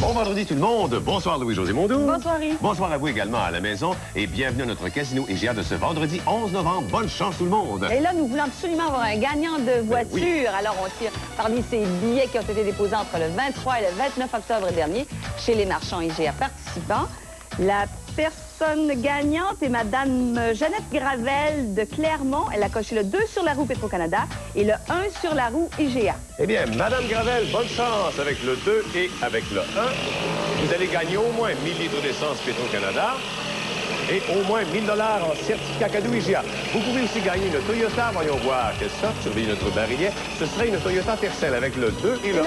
Bon vendredi tout le monde. Bonsoir Louis-José Mondeau. Bonsoir Yves. Bonsoir à vous également à la maison et bienvenue à notre casino IGA de ce vendredi 11 novembre. Bonne chance tout le monde. Et là, nous voulons absolument avoir un gagnant de voiture. Oui. Alors, on tire parmi ces billets qui ont été déposés entre le 23 et le 29 octobre dernier chez les marchands IGA participants. La personne gagnante est Mme Jeannette Gravel de Clermont. Elle a coché le 2 sur la roue Petro-Canada et le 1 sur la roue IGA. Eh bien, Mme Gravel, bonne chance avec le 2 et avec le 1. Vous allez gagner au moins 1000 litres d'essence Petro-Canada et au moins 1000 $ en certificat cadeau IGA. Vous pouvez aussi gagner une Toyota, voyons voir quelle sorte, surveillez notre barillet. Ce serait une Toyota Tercel avec le 2 et le 1.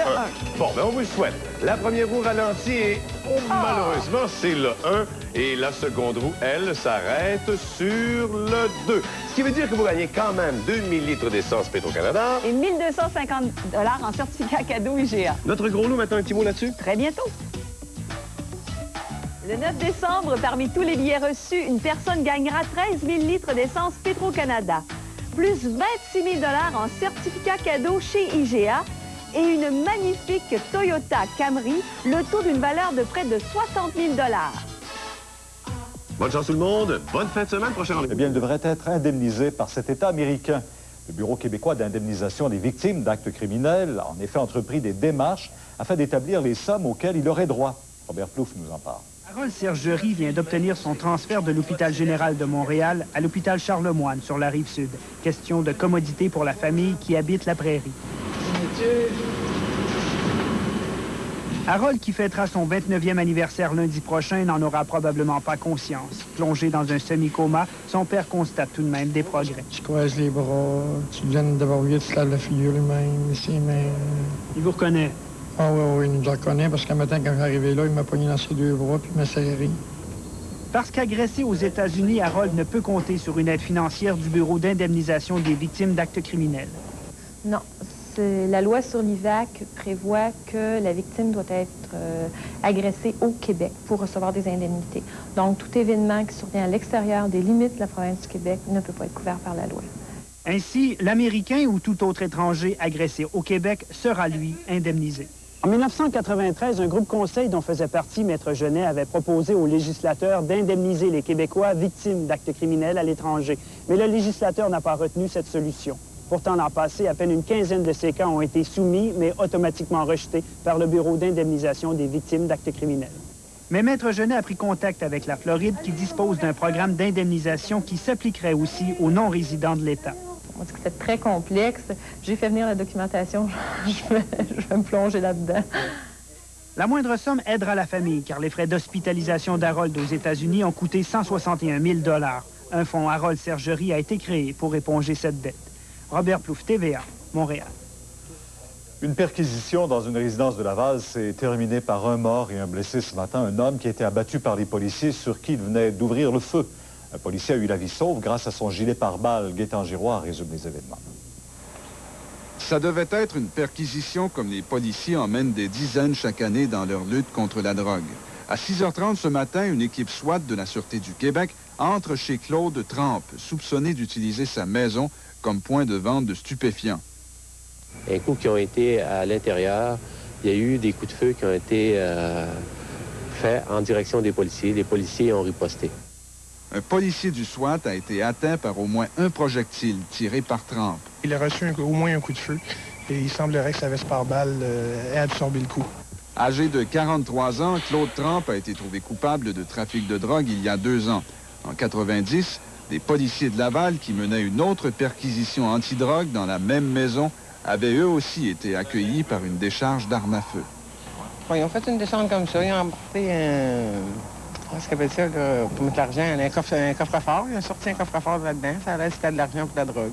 Bon, ben on vous le souhaite. La première roue ralentit et, malheureusement, c'est le 1. Et la seconde roue, elle, s'arrête sur le 2. Ce qui veut dire que vous gagnez quand même 2000 litres d'essence Petro-Canada. Et 1250 $ en certificat cadeau IGA. Notre gros loup, maintenant un petit mot là-dessus? Très bientôt. Le 9 décembre, parmi tous les billets reçus, une personne gagnera 13 000 litres d'essence Petro-Canada, plus 26 000 $ en certificat cadeau chez IGA et une magnifique Toyota Camry, le tout d'une valeur de près de 60 000 $. Bonne chance tout le monde. Bonne fin de semaine. Prochain rendez-vous. Eh bien, il devrait être indemnisé par cet État américain. Le Bureau québécois d'indemnisation des victimes d'actes criminels a en effet entrepris des démarches afin d'établir les sommes auxquelles il aurait droit. Robert Plouffe nous en parle. Harold Sergerie vient d'obtenir son transfert de l'hôpital général de Montréal à l'hôpital Charlemagne sur la Rive-Sud. Question de commodité pour la famille qui habite la prairie. Harold, qui fêtera son 29e anniversaire lundi prochain, n'en aura probablement pas conscience. Plongé dans un semi-coma, son père constate tout de même des progrès. Tu croises les bras, tu viens de voir tu te laves la figure lui-même, ses mains. Il vous reconnaît? Ah oui, il nous reconnaît parce qu'un matin, quand j'arrivais là, il m'a pogné dans ses deux bras puis il m'a serré. Parce qu'agressé aux États-Unis, Harold ne peut compter sur une aide financière du Bureau d'indemnisation des victimes d'actes criminels. Non. La loi sur l'IVAC prévoit que la victime doit être agressée au Québec pour recevoir des indemnités. Donc, tout événement qui survient à l'extérieur des limites de la province du Québec ne peut pas être couvert par la loi. Ainsi, l'Américain ou tout autre étranger agressé au Québec sera, lui, indemnisé. En 1993, un groupe conseil dont faisait partie Maître Genet avait proposé aux législateurs d'indemniser les Québécois victimes d'actes criminels à l'étranger. Mais le législateur n'a pas retenu cette solution. Pourtant, l'an passé, à peine une quinzaine de ces cas ont été soumis, mais automatiquement rejetés par le Bureau d'indemnisation des victimes d'actes criminels. Mais Maître Genet a pris contact avec la Floride qui dispose d'un programme d'indemnisation qui s'appliquerait aussi aux non-résidents de l'État. On dit que c'est très complexe. J'ai fait venir la documentation. je vais me plonger là-dedans. La moindre somme aidera la famille, car les frais d'hospitalisation d'Harold aux États-Unis ont coûté 161 000 $. Un fonds Harold Sergerie a été créé pour éponger cette dette. Robert Plouffe, TVA, Montréal. Une perquisition dans une résidence de Laval s'est terminée par un mort et un blessé ce matin. Un homme qui a été abattu par les policiers sur qui il venait d'ouvrir le feu. Un policier a eu la vie sauve grâce à son gilet pare-balles. Gaétan Giroir résume les événements. Ça devait être une perquisition comme les policiers en mènent des dizaines chaque année dans leur lutte contre la drogue. À 6h30 ce matin, une équipe SWAT de la Sûreté du Québec entre chez Claude Trempe, soupçonné d'utiliser sa maison comme point de vente de stupéfiants. Un coup qui ont été à l'intérieur, il y a eu des coups de feu qui ont été faits en direction des policiers. Les policiers ont riposté. Un policier du SWAT a été atteint par au moins un projectile tiré par Trempe. Il a reçu au moins un coup de feu et il semblerait que sa veste pare-balles ait absorbé le coup. Âgé de 43 ans, Claude Trempe a été trouvé coupable de trafic de drogue il y a 2 ans. En 90, des policiers de Laval qui menaient une autre perquisition antidrogue dans la même maison avaient eux aussi été accueillis par une décharge d'armes à feu. Bon, ils ont fait une descente comme ça. Ils ont emporté comment est-ce qu'on appelle ça, là, pour mettre l'argent, un coffre-fort. Ils ont sorti un coffre-fort là-dedans. Ça reste de l'argent pour la drogue.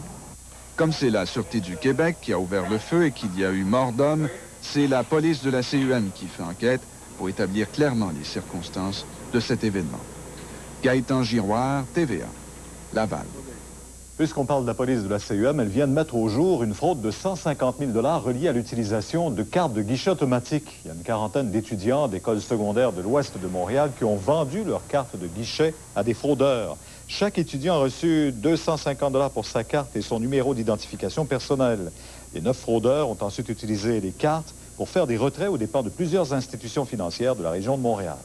Comme c'est la Sûreté du Québec qui a ouvert le feu et qu'il y a eu mort d'homme, c'est la police de la CUM qui fait enquête pour établir clairement les circonstances de cet événement. Gaétan Giroir, TVA, Laval. Puisqu'on parle de la police de la CUM, elle vient de mettre au jour une fraude de 150 000 $ reliée à l'utilisation de cartes de guichet automatique. Il y a une quarantaine d'étudiants d'écoles secondaires de l'ouest de Montréal qui ont vendu leurs cartes de guichet à des fraudeurs. Chaque étudiant a reçu 250 $ pour sa carte et son numéro d'identification personnelle. Les 9 fraudeurs ont ensuite utilisé les cartes pour faire des retraits aux dépens de plusieurs institutions financières de la région de Montréal.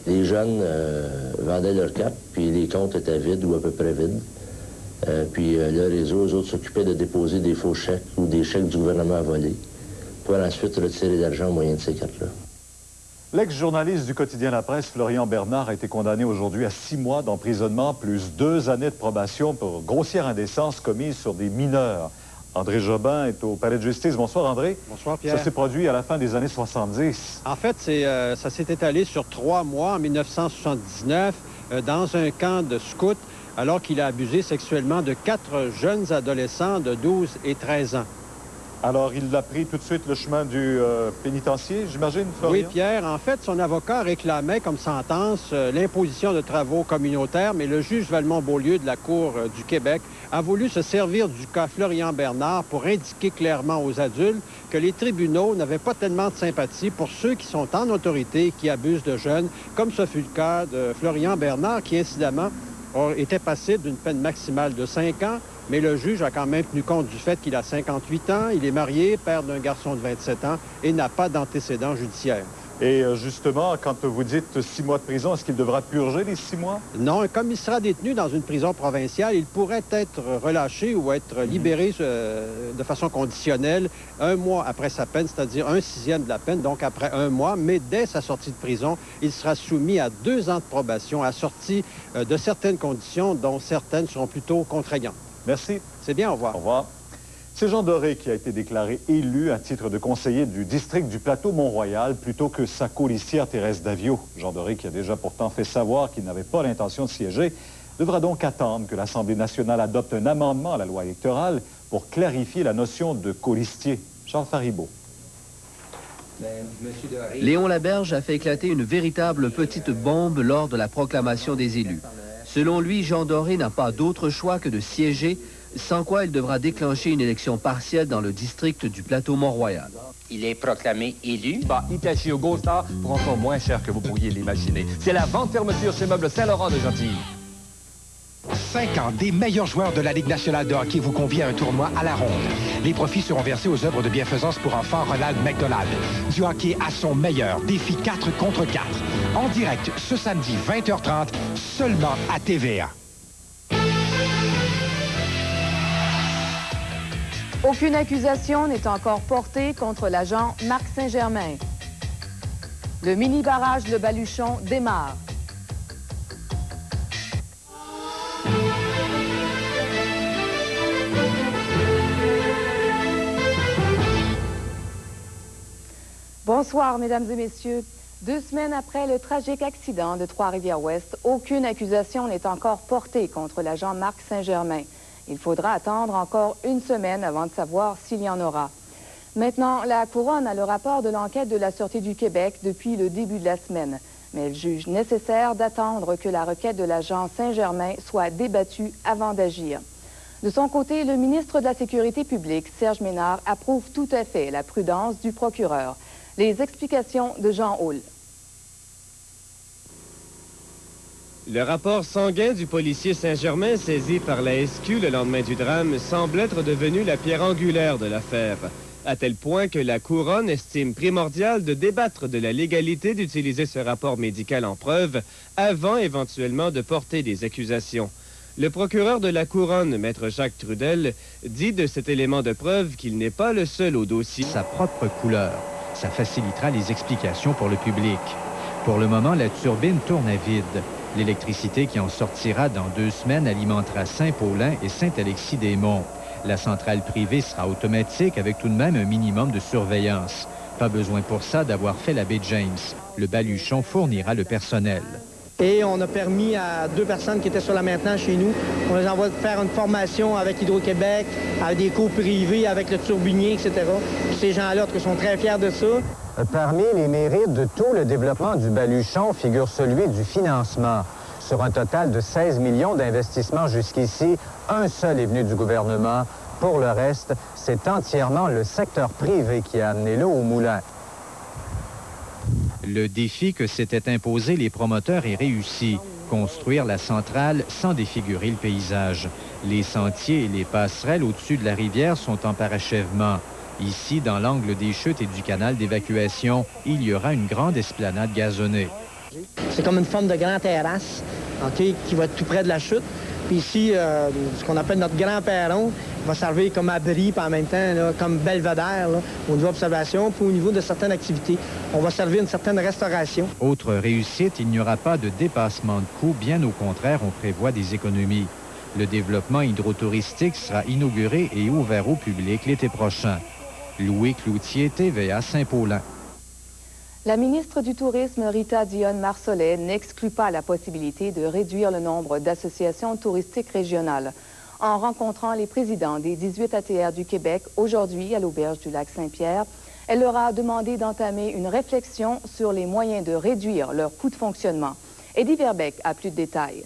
Les jeunes vendaient leurs cartes, puis les comptes étaient vides ou à peu près vides. Puis là, les autres s'occupaient de déposer des faux chèques ou des chèques du gouvernement volés pour ensuite retirer l'argent au moyen de ces cartes-là. L'ex-journaliste du quotidien La Presse, Florian Bernard, a été condamné aujourd'hui à 6 mois d'emprisonnement plus 2 années de probation pour grossière indécence commise sur des mineurs. André Jobin est au palais de justice. Bonsoir, André. Bonsoir, Pierre. Ça s'est produit à la fin des années 70. En fait, ça s'est étalé sur 3 mois en 1979 dans un camp de scouts alors qu'il a abusé sexuellement de 4 jeunes adolescents de 12 et 13 ans. Alors, il a pris tout de suite le chemin du pénitencier, j'imagine, Florian? Oui, Pierre. En fait, son avocat réclamait comme sentence l'imposition de travaux communautaires, mais le juge Valmont-Beaulieu de la Cour du Québec a voulu se servir du cas Florian Bernard pour indiquer clairement aux adultes que les tribunaux n'avaient pas tellement de sympathie pour ceux qui sont en autorité et qui abusent de jeunes, comme ce fut le cas de Florian Bernard, qui, incidemment, était passible d'une peine maximale de 5 ans, mais le juge a quand même tenu compte du fait qu'il a 58 ans, il est marié, père d'un garçon de 27 ans et n'a pas d'antécédents judiciaires. Et justement, quand vous dites 6 mois de prison, est-ce qu'il devra purger les 6 mois? Non, comme il sera détenu dans une prison provinciale, il pourrait être relâché ou être libéré de façon conditionnelle 1 mois après sa peine, c'est-à-dire 1/6 de la peine, donc après 1 mois. Mais dès sa sortie de prison, il sera soumis à 2 ans de probation, assorti de certaines conditions, dont certaines seront plutôt contraignantes. Merci. C'est bien, au revoir. Au revoir. C'est Jean Doré qui a été déclaré élu à titre de conseiller du district du Plateau-Mont-Royal plutôt que sa colistière Thérèse Davio. Jean Doré, qui a déjà pourtant fait savoir qu'il n'avait pas l'intention de siéger, devra donc attendre que l'Assemblée nationale adopte un amendement à la loi électorale pour clarifier la notion de colistier. Charles Faribault. Léon Laberge a fait éclater une véritable petite bombe lors de la proclamation des élus. Selon lui, Jean Doré n'a pas d'autre choix que de siéger, sans quoi il devra déclencher une élection partielle dans le district du Plateau-Mont-Royal. Il est proclamé élu. Hitachi au Gold Star pour encore moins cher que vous pourriez l'imaginer. C'est la vente fermeture chez Meubles Saint-Laurent de Gentilly. 5 ans des meilleurs joueurs de la Ligue nationale de hockey vous convient à un tournoi à la ronde. Les profits seront versés aux œuvres de bienfaisance pour enfants Ronald McDonald. Du hockey à son meilleur, défi 4 contre 4. En direct ce samedi 20h30, seulement à TVA. Aucune accusation n'est encore portée contre l'agent Marc Saint-Germain. Le mini-barrage Le Baluchon démarre. Bonsoir, mesdames et messieurs. 2 semaines après le tragique accident de Trois-Rivières-Ouest, aucune accusation n'est encore portée contre l'agent Marc Saint-Germain. Il faudra attendre encore 1 semaine avant de savoir s'il y en aura. Maintenant, la Couronne a le rapport de l'enquête de la Sûreté du Québec depuis le début de la semaine. Mais elle juge nécessaire d'attendre que la requête de l'agent Saint-Germain soit débattue avant d'agir. De son côté, le ministre de la Sécurité publique, Serge Ménard, approuve tout à fait la prudence du procureur. Les explications de Jean Houle. Le rapport sanguin du policier Saint-Germain saisi par la SQ le lendemain du drame semble être devenu la pierre angulaire de l'affaire, à tel point que la Couronne estime primordial de débattre de la légalité d'utiliser ce rapport médical en preuve avant éventuellement de porter des accusations. Le procureur de la Couronne, Maître Jacques Trudel, dit de cet élément de preuve qu'il n'est pas le seul au dossier. Sa propre couleur. Ça facilitera les explications pour le public. Pour le moment, la turbine tourne à vide. L'électricité qui en sortira dans 2 semaines alimentera Saint-Paulin et Saint-Alexis-des-Monts. La centrale privée sera automatique avec tout de même un minimum de surveillance. Pas besoin pour ça d'avoir fait la baie James. Le Baluchon fournira le personnel. Et on a permis à 2 personnes qui étaient sur la maintenance chez nous, on les envoie faire une formation avec Hydro-Québec, avec des cours privés, avec le turbinier, etc. Puis ces gens-là sont très fiers de ça. Parmi les mérites de tout le développement du Baluchon figure celui du financement. Sur un total de 16 millions d'investissements jusqu'ici, un seul est venu du gouvernement. Pour le reste, c'est entièrement le secteur privé qui a amené l'eau au moulin. Le défi que s'étaient imposés les promoteurs est réussi. Construire la centrale sans défigurer le paysage. Les sentiers et les passerelles au-dessus de la rivière sont en parachèvement. Ici, dans l'angle des chutes et du canal d'évacuation, il y aura une grande esplanade gazonnée. C'est comme une forme de grande terrasse, okay, qui va être tout près de la chute. Puis ici, ce qu'on appelle notre grand perron va servir comme abri, puis en même temps là, comme belvédère là, au niveau observation, puis au niveau de certaines activités. On va servir une certaine restauration. Autre réussite, il n'y aura pas de dépassement de coûts. Bien au contraire, on prévoit des économies. Le développement hydrotouristique sera inauguré et ouvert au public l'été prochain. Louis Cloutier, TVA Saint-Paulin. La ministre du Tourisme, Rita Dionne-Marcelet, n'exclut pas la possibilité de réduire le nombre d'associations touristiques régionales. En rencontrant les présidents des 18 ATR du Québec aujourd'hui à l'auberge du lac Saint-Pierre, elle leur a demandé d'entamer une réflexion sur les moyens de réduire leur coût de fonctionnement. Eddie Verbeek a plus de détails.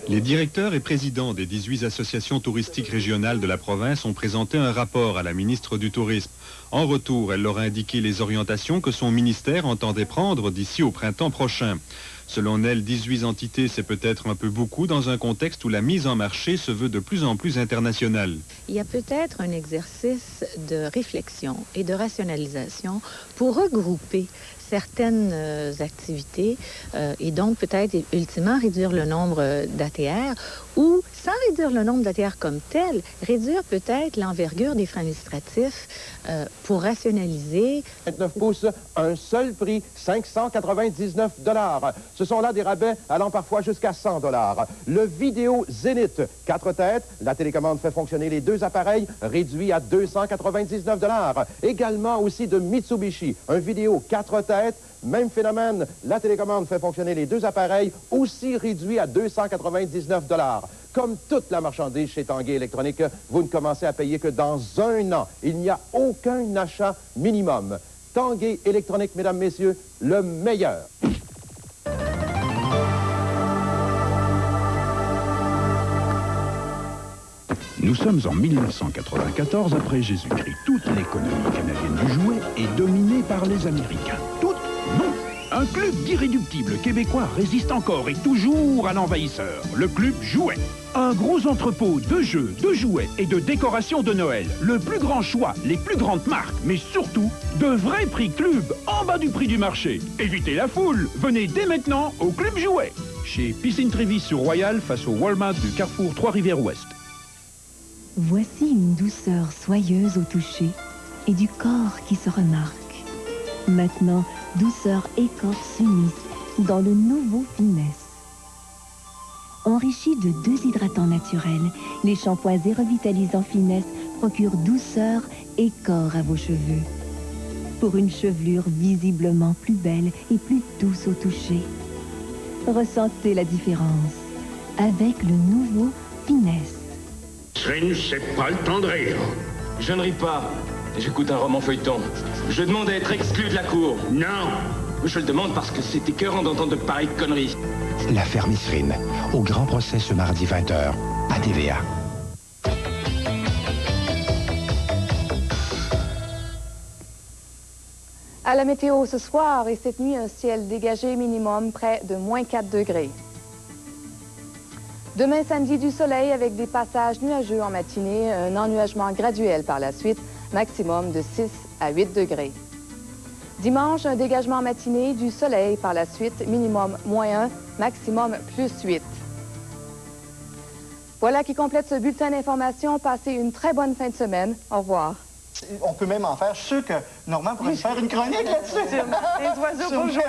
Les directeurs et présidents des 18 associations touristiques régionales de la province ont présenté un rapport à la ministre du Tourisme. En retour, elle leur a indiqué les orientations que son ministère entendait prendre d'ici au printemps prochain. Selon elle, 18 entités, c'est peut-être un peu beaucoup dans un contexte où la mise en marché se veut de plus en plus internationale. Il y a peut-être un exercice de réflexion et de rationalisation pour regrouper certaines activités et donc peut-être ultimement réduire le nombre d'ATR ou, sans réduire le nombre d'ATR comme tel, réduire peut-être l'envergure des frais administratifs pour rationaliser. 29 pouces, un seul prix, 599 $. Ce sont là des rabais allant parfois jusqu'à 100 $. Le Vidéo Zénith, 4 têtes, la télécommande fait fonctionner les 2 appareils, réduit à 299 $. Également aussi de Mitsubishi, un Vidéo 4 têtes, même phénomène, la télécommande fait fonctionner les 2 appareils, aussi réduit à 299 $. Comme toute la marchandise chez Tanguay Électronique, vous ne commencez à payer que dans 1 an. Il n'y a aucun achat minimum. Tanguay Électronique, mesdames, messieurs, le meilleur. Nous sommes en 1994 après Jésus-Christ. Toute l'économie canadienne du jouet est dominée par les Américains. Toute? Non. Un club d'irréductibles québécois résiste encore et toujours à l'envahisseur, le Club Jouet. Un gros entrepôt de jeux, de jouets et de décorations de Noël. Le plus grand choix, les plus grandes marques, mais surtout, de vrais prix Club en bas du prix du marché. Évitez la foule, venez dès maintenant au Club Jouet. Chez Piscine Trévis sur Royal, face au Walmart du Carrefour Trois-Rivières-Ouest. Voici une douceur soyeuse au toucher et du corps qui se remarque. Maintenant, douceur et corps s'unissent dans le nouveau Finesse. Enrichis de 2 hydratants naturels, les shampoings et revitalisants Finesse procurent douceur et corps à vos cheveux. Pour une chevelure visiblement plus belle et plus douce au toucher. Ressentez la différence avec le nouveau Finesse. Sven, c'est pas le temps de rire. Je ne ris pas. J'écoute un roman feuilleton. Je demande à être exclu de la cour. Non. Je le demande parce que c'est écœurant d'entendre de pareilles conneries. L'affaire Misrine, au grand procès ce mardi 20h, à TVA. À la météo ce soir et cette nuit, un ciel dégagé minimum près de -4 degrés. Demain samedi, du soleil avec des passages nuageux en matinée, un ennuagement graduel par la suite, maximum de 6 à 8 degrés. Dimanche, un dégagement en matinée, du soleil par la suite, minimum -1, maximum +8. Voilà qui complète ce bulletin d'information. Passez une très bonne fin de semaine. Au revoir. On peut même en faire. Je suis sûr que Normand pourrait faire une chronique là-dessus. Les oiseaux pour jouer.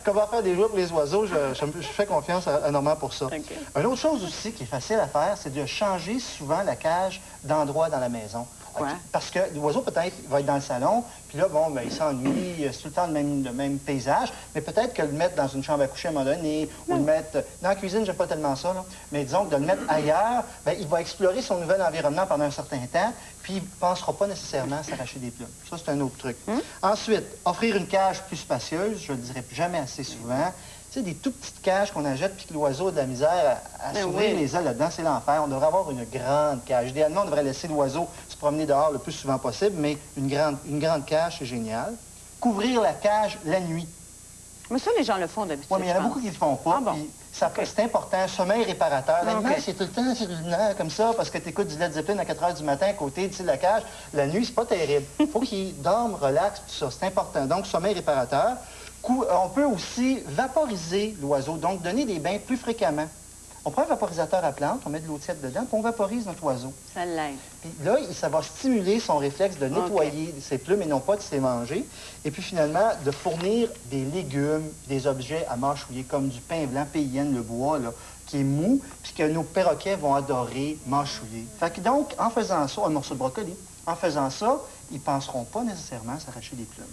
Comment faire des jouets pour les oiseaux, je fais confiance à Normand pour ça. Okay. Une autre chose aussi qui est facile à faire, c'est de changer souvent la cage d'endroit dans la maison. Pourquoi? Parce que l'oiseau, peut-être, va être dans le salon, puis là, bon, ben, il s'ennuie, c'est tout le temps le même paysage, mais peut-être que le mettre dans une chambre à coucher à un moment donné, ou le mettre dans la cuisine, j'aime pas tellement ça, là, mais disons que de le mettre ailleurs, ben, il va explorer son nouvel environnement pendant un certain temps, puis il ne pensera pas nécessairement à s'arracher des plumes. Ça, c'est un autre truc. Ensuite, offrir une cage plus spacieuse, je ne le dirai jamais assez souvent. Tu sais, des tout petites cages qu'on achète, puis que l'oiseau a de la misère à s'ouvrir les ailes là-dedans, c'est l'enfer. On devrait avoir une grande cage. Idéalement, on devrait laisser l'oiseau se promener dehors le plus souvent possible, mais une grande cage, c'est génial. Couvrir la cage la nuit. Mais ça, les gens le font d'habitude. Oui, mais il y en a beaucoup qui ne le font pas. Ah bon? C'est important, sommeil réparateur. L'animal, OK. c'est tout le temps sur une heure comme ça, parce que tu écoutes du Led Zeppelin à 4 h du matin à côté de la cage. La nuit, c'est pas terrible. Il faut qu'il dorme, relaxe, tout ça. C'est important. Donc, sommeil réparateur. On peut aussi vaporiser l'oiseau, donc donner des bains plus fréquemment. On prend un vaporisateur à plantes, on met de l'eau tiède dedans, puis on vaporise notre oiseau. Ça l'aide. Puis là, ça va stimuler son réflexe de nettoyer ses plumes et non pas de se les manger. Et puis finalement, de fournir des légumes, des objets à mâchouiller, comme du pain blanc payenne, le bois, là, qui est mou, puis que nos perroquets vont adorer mâchouiller. Fait que donc, en faisant ça, un morceau de brocoli, en faisant ça, ils ne penseront pas nécessairement à s'arracher des plumes.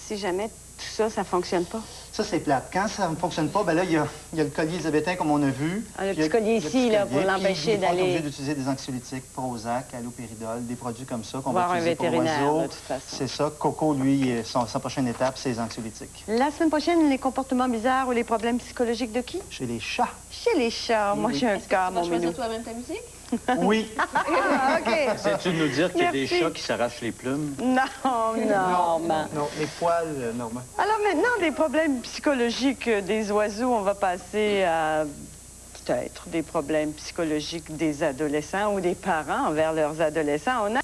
Si jamais tout ça, ça fonctionne pas. Ça, c'est plate. Quand ça ne fonctionne pas, ben là, il y a le collier élisabétain, comme on a vu. Ah, le Puis petit collier ici, là, pour l'empêcher Ils vont être d'aller... obligés d'utiliser des anxiolytiques, Prozac, allopéridol, des produits comme ça qu'on va Voir un utiliser pour vétérinaire, l'oiseau. de toute façon. C'est ça. Coco, lui, sa prochaine étape, c'est les anxiolytiques. La semaine prochaine, les comportements bizarres ou les problèmes psychologiques de qui? Chez les chats. Chez les chats. Moi, j'ai un cas, mon minou. toi-même ta musique? Oui. Ah, OK. Essaies-tu de nous dire qu'il y a des Merci. chats qui s'arrachent les plumes? Non, non. Non, les poils, Normand. Alors maintenant, des problèmes psychologiques des oiseaux, on va passer à peut-être des problèmes psychologiques des adolescents ou des parents envers leurs adolescents. On a...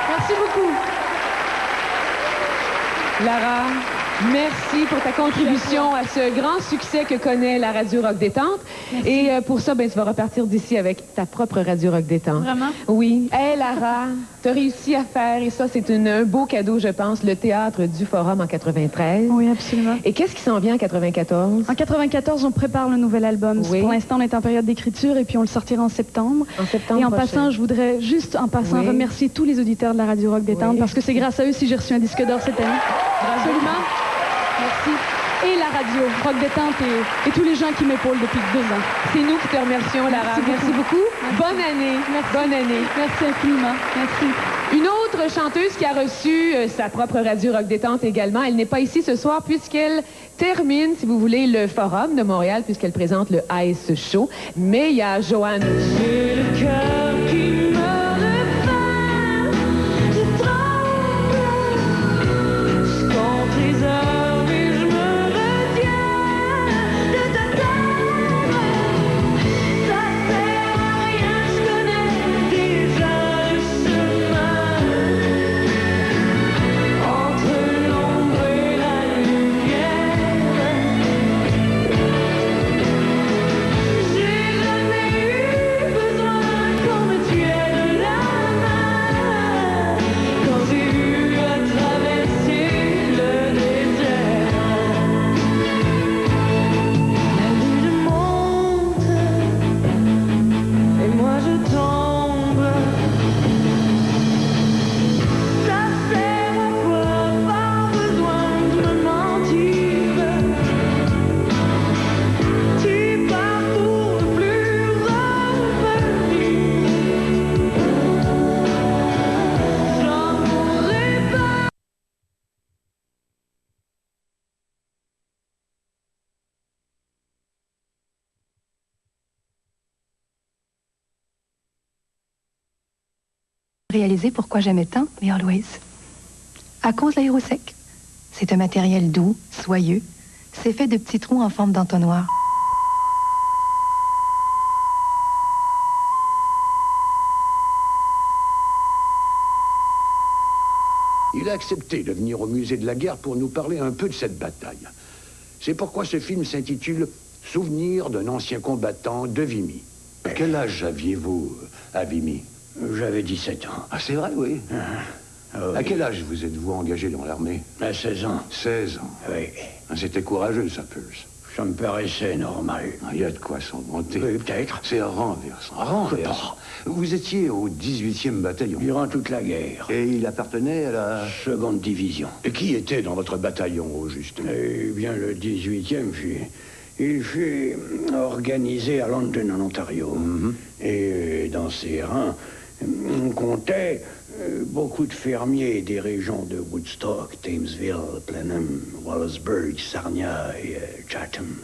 Merci beaucoup. Lara, merci pour ta contribution à ce grand succès que connaît la Radio Rock Détente. Merci. Et pour ça, ben, tu vas repartir d'ici avec ta propre Radio Rock Détente. Vraiment? Oui. Hé, Lara, tu as réussi à faire, et ça, c'est un beau cadeau, je pense, le théâtre du Forum en 93. Oui, absolument. Et qu'est-ce qui s'en vient en 94? En 94, on prépare le nouvel album. Oui. Pour l'instant, on est en période d'écriture et puis on le sortira en septembre. En septembre Et en prochain. passant, je voudrais juste en passant Oui. remercier tous les auditeurs de la Radio Rock Détente parce que c'est grâce à eux si j'ai reçu un disque d'or cette année. Absolument. Merci. Et la radio Rock Détente et tous les gens qui m'épaulent depuis 2 ans. C'est nous qui te remercions, Lara. Merci beaucoup. Bonne année. Merci. Bonne année. Merci infiniment. Merci. Une autre chanteuse qui a reçu sa propre Radio Rock Détente également, elle n'est pas ici ce soir puisqu'elle termine, si vous voulez, le Forum de Montréal puisqu'elle présente le Ice Show. Mais il y a Joanne. J'ai le cœur qui me refait, je tremble, je compte les heures et je me retiens de t'attendre. Ça sert à rien, je connais déjà le chemin entre l'ombre et la lumière. J'ai jamais eu besoin Réaliser pourquoi j'aimais tant les Always. À cause de l'aérosec. C'est un matériel doux, soyeux. C'est fait de petits trous en forme d'entonnoir. Il a accepté de venir au musée de la guerre pour nous parler un peu de cette bataille. C'est pourquoi ce film s'intitule « Souvenir d'un ancien combattant de Vimy ». Quel âge aviez-vous à Vimy? J'avais 17 ans. Ah, c'est vrai, oui. À quel âge vous êtes-vous engagé dans l'armée? À 16 ans. 16 ans. Oui. C'était courageux, ça, Pulse. Ça me paraissait normal. Il y a de quoi s'en vanter. Oui, peut-être. C'est renversant. Renversant. Vous étiez au 18e bataillon. Durant toute la guerre. Et il appartenait à la... Seconde division. Et qui était dans votre bataillon, au juste? Eh bien, le 18e il fut organisé à London, en Ontario. Et dans ses rangs, on comptait beaucoup de fermiers des régions de Woodstock, Thamesville, Blenheim, Wallaceburg, Sarnia et Chatham.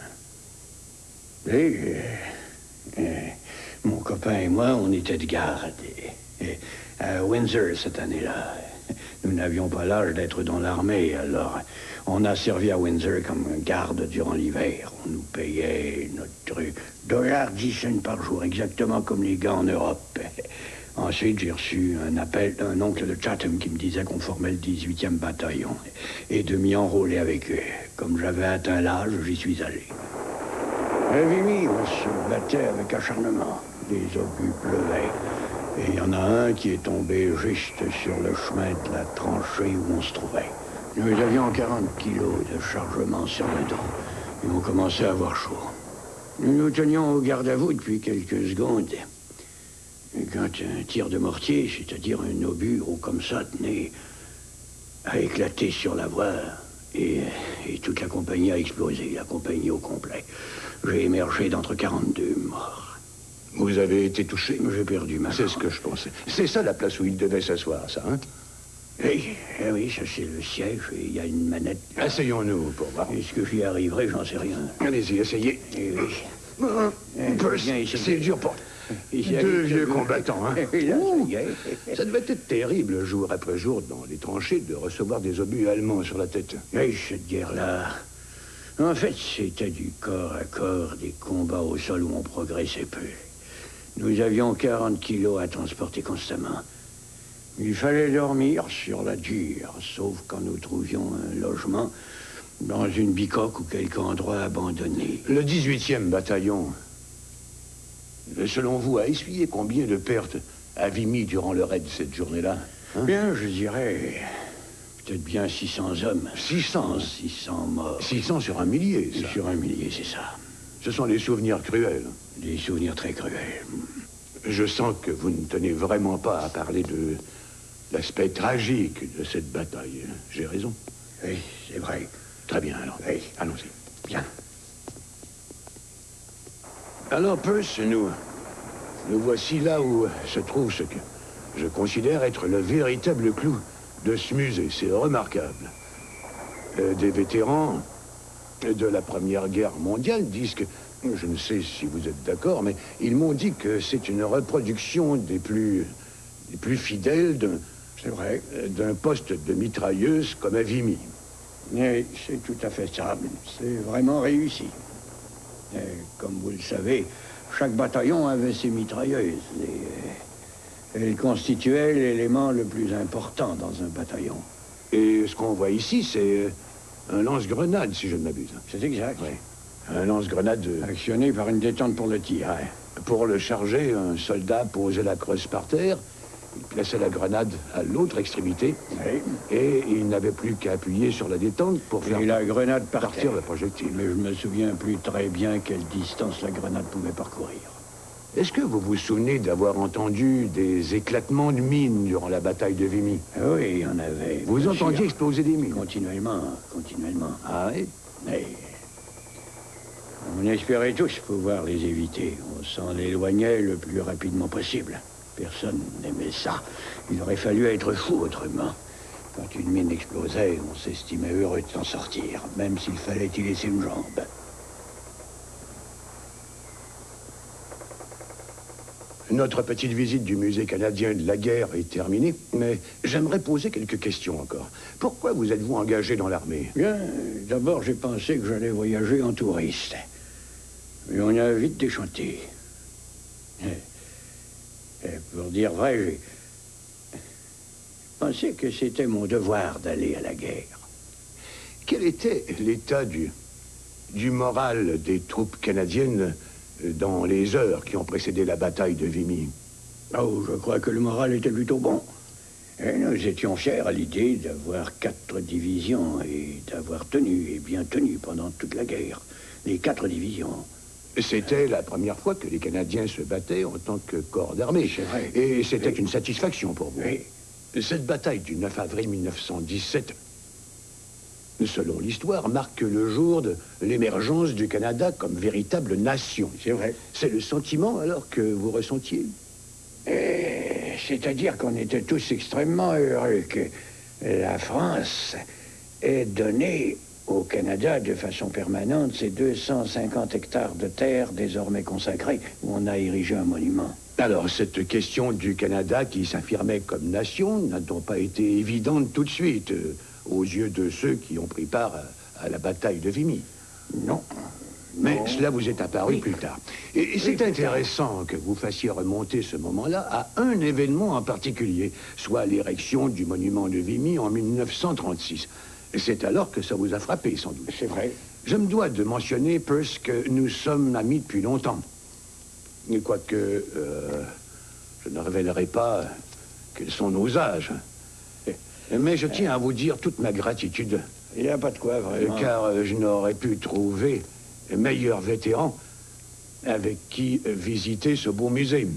Et mon copain et moi, on était de garde à Windsor cette année-là. Nous n'avions pas l'âge d'être dans l'armée, alors on a servi à Windsor comme garde durant l'hiver. On nous payait notre $1.10 par jour, exactement comme les gars en Europe. Ensuite, j'ai reçu un appel d'un oncle de Chatham qui me disait qu'on formait le 18e bataillon et de m'y enrôler avec eux. Comme j'avais atteint l'âge, j'y suis allé. À Vimy, on se battait avec acharnement. Les obus pleuvaient. Et il y en a un qui est tombé juste sur le chemin de la tranchée où on se trouvait. Nous avions 40 kilos de chargement sur le dos. Et on commençait à avoir chaud. Nous nous tenions au garde à vous depuis quelques secondes. Et quand un tir de mortier, c'est-à-dire un obus haut comme ça, tenait a éclaté sur la voie, et toute la compagnie a explosé, la compagnie au complet. J'ai émergé d'entre 42 morts. Vous avez été touché? J'ai perdu ma... C'est ce que je pensais. C'est ça la place où il devait s'asseoir, ça, hein? Oui, ça c'est le siège, et il y a une manette. Asseyons-nous pour voir. Est-ce que j'y arriverai? J'en sais rien. Allez-y, essayez. C'est dur pour... Deux vieux combattants, hein? Ça devait être terrible, jour après jour, dans les tranchées, de recevoir des obus allemands sur la tête. Cette guerre-là... En fait, c'était du corps à corps, des combats au sol où on progressait peu. Nous avions 40 kilos à transporter constamment. Il fallait dormir sur la dure, sauf quand nous trouvions un logement dans une bicoque ou quelque endroit abandonné. Le 18e bataillon, selon vous, a essuyé combien de pertes à Vimy durant le raid de cette journée-là? Bien, je dirais... peut-être bien 600 hommes. 600? 600 morts. 600 sur 1 millier, ça? Sur 1 millier, c'est ça. Ce sont des souvenirs cruels. Des souvenirs très cruels. Je sens que vous ne tenez vraiment pas à parler de l'aspect tragique de cette bataille. J'ai raison? Oui, c'est vrai. Très bien, alors. Oui. Allons-y. Bien. Alors, Perce, nous voici là où se trouve ce que je considère être le véritable clou de ce musée. C'est remarquable. Des vétérans de la Première Guerre mondiale disent que, je ne sais si vous êtes d'accord, mais ils m'ont dit que c'est une reproduction des plus fidèles d'un poste de mitrailleuse comme à Vimy. Oui, c'est tout à fait ça. C'est vraiment réussi. Et, comme vous le savez, chaque bataillon avait ses mitrailleuses. Et elles constituaient l'élément le plus important dans un bataillon. Et ce qu'on voit ici, c'est un lance-grenade, si je ne m'abuse. C'est exact. Oui. Un lance-grenade... actionné par une détente pour le tir. Pour le charger, un soldat posait la creuse par terre, il plaçait la grenade à l'autre extrémité, et il n'avait plus qu'à appuyer sur la détente pour faire la grenade partir le projectile. Mais je me souviens plus très bien quelle distance la grenade pouvait parcourir. Est-ce que vous vous souvenez d'avoir entendu des éclatements de mines durant la bataille de Vimy? Oui, il y en avait. Vous entendiez exploser des mines? Continuellement. Ah oui? Mais on espérait tous pouvoir les éviter. On s'en éloignait le plus rapidement possible. Personne n'aimait ça. Il aurait fallu être fou autrement. Quand une mine explosait, on s'estimait heureux de s'en sortir, même s'il fallait y laisser une jambe. Notre petite visite du musée canadien de la guerre est terminée, mais j'aimerais poser quelques questions encore. Pourquoi vous êtes-vous engagé dans l'armée? Bien, d'abord, j'ai pensé que j'allais voyager en touriste. Mais on a vite déchanté. Et pour dire vrai, j'ai pensé que c'était mon devoir d'aller à la guerre. Quel était l'état du moral des troupes canadiennes dans les heures qui ont précédé la bataille de Vimy? Oh, je crois que le moral était plutôt bon. Et nous étions fiers à l'idée d'avoir 4 divisions et d'avoir tenu, et bien tenu, pendant toute la guerre. Les 4 divisions. C'était la première fois que les Canadiens se battaient en tant que corps d'armée. C'est vrai. Et c'était Oui. une satisfaction pour vous. Oui. Cette bataille du 9 avril 1917, selon l'histoire, marque le jour de l'émergence du Canada comme véritable nation. C'est vrai. C'est le sentiment alors que vous ressentiez? C'est-à-dire qu'on était tous extrêmement heureux que la France ait donné au Canada de façon permanente ces 250 hectares de terre désormais consacrés où on a érigé un monument. Alors, cette question du Canada qui s'affirmait comme nation n'a donc pas été évidente tout de suite aux yeux de ceux qui ont pris part à la bataille de Vimy? Non. Mais Non. cela vous est apparu plus tard. Et c'est intéressant que vous fassiez remonter ce moment-là à un événement en particulier, soit l'érection du monument de Vimy en 1936. C'est alors que ça vous a frappé, sans doute. C'est vrai. Je me dois de mentionner, Peirce, que nous sommes amis depuis longtemps. Quoique, je ne révélerai pas quels sont nos âges. Mais je tiens à vous dire toute ma gratitude. Il n'y a pas de quoi, vraiment. Car je n'aurais pu trouver meilleur vétéran avec qui visiter ce beau musée.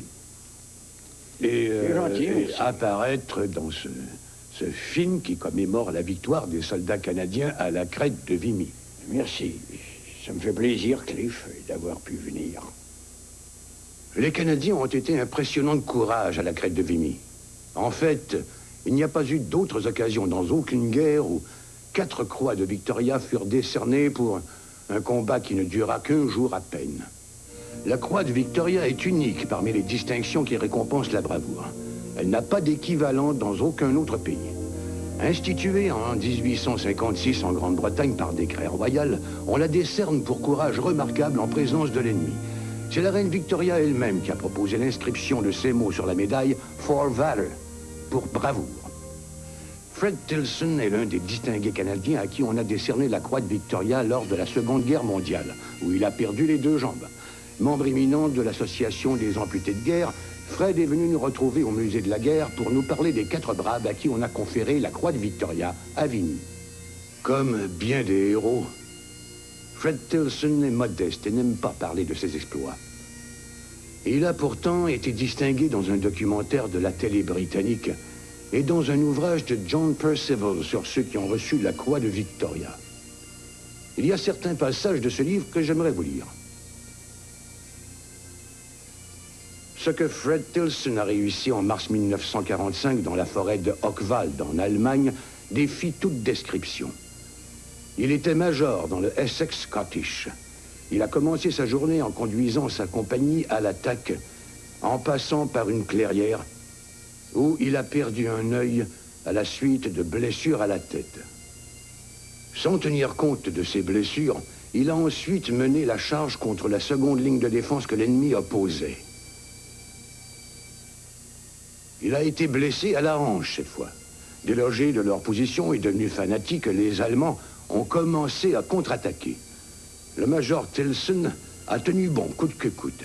Et, C'est gentil et aussi. apparaître dans ce film qui commémore la victoire des soldats canadiens à la crête de Vimy. Merci. Ça me fait plaisir, Cliff, d'avoir pu venir. Les Canadiens ont été impressionnants de courage à la crête de Vimy. En fait, il n'y a pas eu d'autres occasions dans aucune guerre où 4 croix de Victoria furent décernées pour un combat qui ne dura qu'un jour à peine. La croix de Victoria est unique parmi les distinctions qui récompensent la bravoure. Elle n'a pas d'équivalent dans aucun autre pays. Instituée en 1856 en Grande-Bretagne par décret royal, on la décerne pour courage remarquable en présence de l'ennemi. C'est la reine Victoria elle-même qui a proposé l'inscription de ces mots sur la médaille « For Valor », pour bravoure. Fred Tilson est l'un des distingués canadiens à qui on a décerné la croix de Victoria lors de la Seconde Guerre mondiale, où il a perdu les 2 jambes. Membre éminent de l'Association des amputés de guerre, Fred est venu nous retrouver au musée de la guerre pour nous parler des 4 braves à qui on a conféré la croix de Victoria à Vimy. Comme bien des héros, Fred Tilson est modeste et n'aime pas parler de ses exploits. Il a pourtant été distingué dans un documentaire de la télé britannique et dans un ouvrage de John Percival sur ceux qui ont reçu la croix de Victoria. Il y a certains passages de ce livre que j'aimerais vous lire. Ce que Fred Tilson a réussi en mars 1945 dans la forêt de Hochwald en Allemagne défie toute description. Il était major dans le Essex Scottish. Il a commencé sa journée en conduisant sa compagnie à l'attaque, en passant par une clairière où il a perdu un œil à la suite de blessures à la tête. Sans tenir compte de ces blessures, il a ensuite mené la charge contre la seconde ligne de défense que l'ennemi opposait. Il a été blessé à la hanche cette fois. Délogés de leur position et devenus fanatiques, les Allemands ont commencé à contre-attaquer. Le major Tilson a tenu bon coûte que coûte.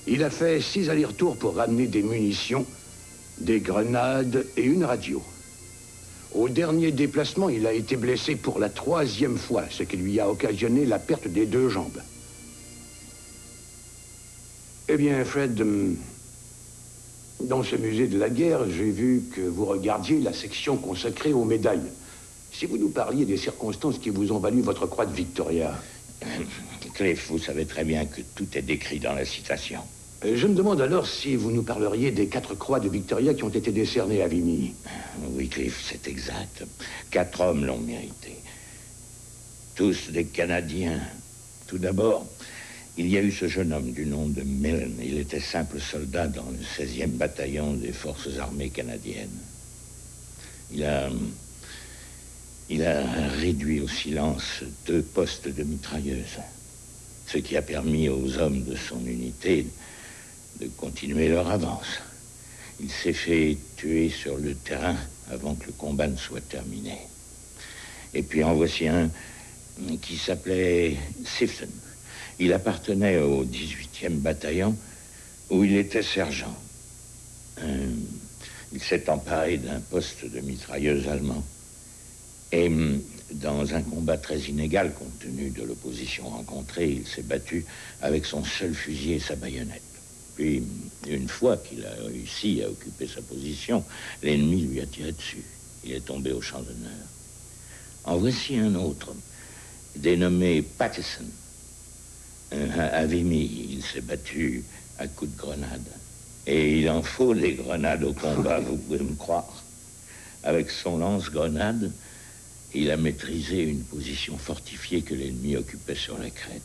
Il a fait 6 allers-retours pour ramener des munitions, des grenades et une radio. Au dernier déplacement, il a été blessé pour la 3e fois, ce qui lui a occasionné la perte des 2 jambes. Eh bien, Fred, dans ce musée de la guerre, j'ai vu que vous regardiez la section consacrée aux médailles. Si vous nous parliez des circonstances qui vous ont valu votre croix de Victoria. Cliff, vous savez très bien que tout est décrit dans la citation. Je me demande alors si vous nous parleriez des 4 croix de Victoria qui ont été décernées à Vimy. Oui, Cliff, c'est exact. 4 hommes l'ont mérité. Tous des Canadiens. Tout d'abord, Il y a eu ce jeune homme du nom de Milne. Il était simple soldat dans le 16e bataillon des forces armées canadiennes. Il a réduit au silence 2 postes de mitrailleuses, ce qui a permis aux hommes de son unité de continuer leur avance. Il s'est fait tuer sur le terrain avant que le combat ne soit terminé. Et puis en voici un qui s'appelait Sifton. Il appartenait au 18e bataillon où il était sergent. Il s'est emparé d'un poste de mitrailleuse allemand. Et dans un combat très inégal, compte tenu de l'opposition rencontrée, il s'est battu avec son seul fusil et sa baïonnette. Puis, une fois qu'il a réussi à occuper sa position, l'ennemi lui a tiré dessus. Il est tombé au champ d'honneur. En voici un autre, dénommé Pattison. À Vimy, il s'est battu à coups de grenade. Et il en faut des grenades au combat, vous pouvez me croire. Avec son lance-grenade, il a maîtrisé une position fortifiée que l'ennemi occupait sur la crête.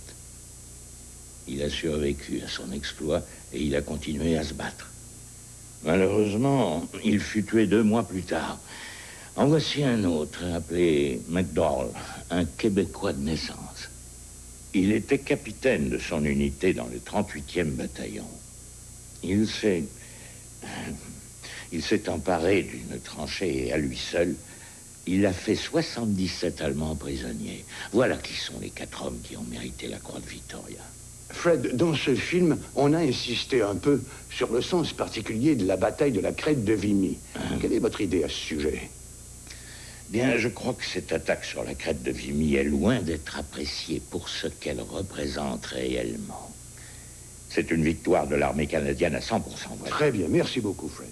Il a survécu à son exploit et il a continué à se battre. Malheureusement, il fut tué 2 mois plus tard. En voici un autre, appelé McDowell, un Québécois de naissance. Il était capitaine de son unité dans le 38e bataillon. Il s'est emparé d'une tranchée et à lui seul, il a fait 77 Allemands prisonniers. Voilà qui sont les 4 hommes qui ont mérité la croix de Victoria. Fred, dans ce film, on a insisté un peu sur le sens particulier de la bataille de la crête de Vimy. Quelle est votre idée à ce sujet? Bien, je crois que cette attaque sur la crête de Vimy est loin d'être appréciée pour ce qu'elle représente réellement. C'est une victoire de l'armée canadienne à 100%. Voilà. Très bien, merci beaucoup, Fred.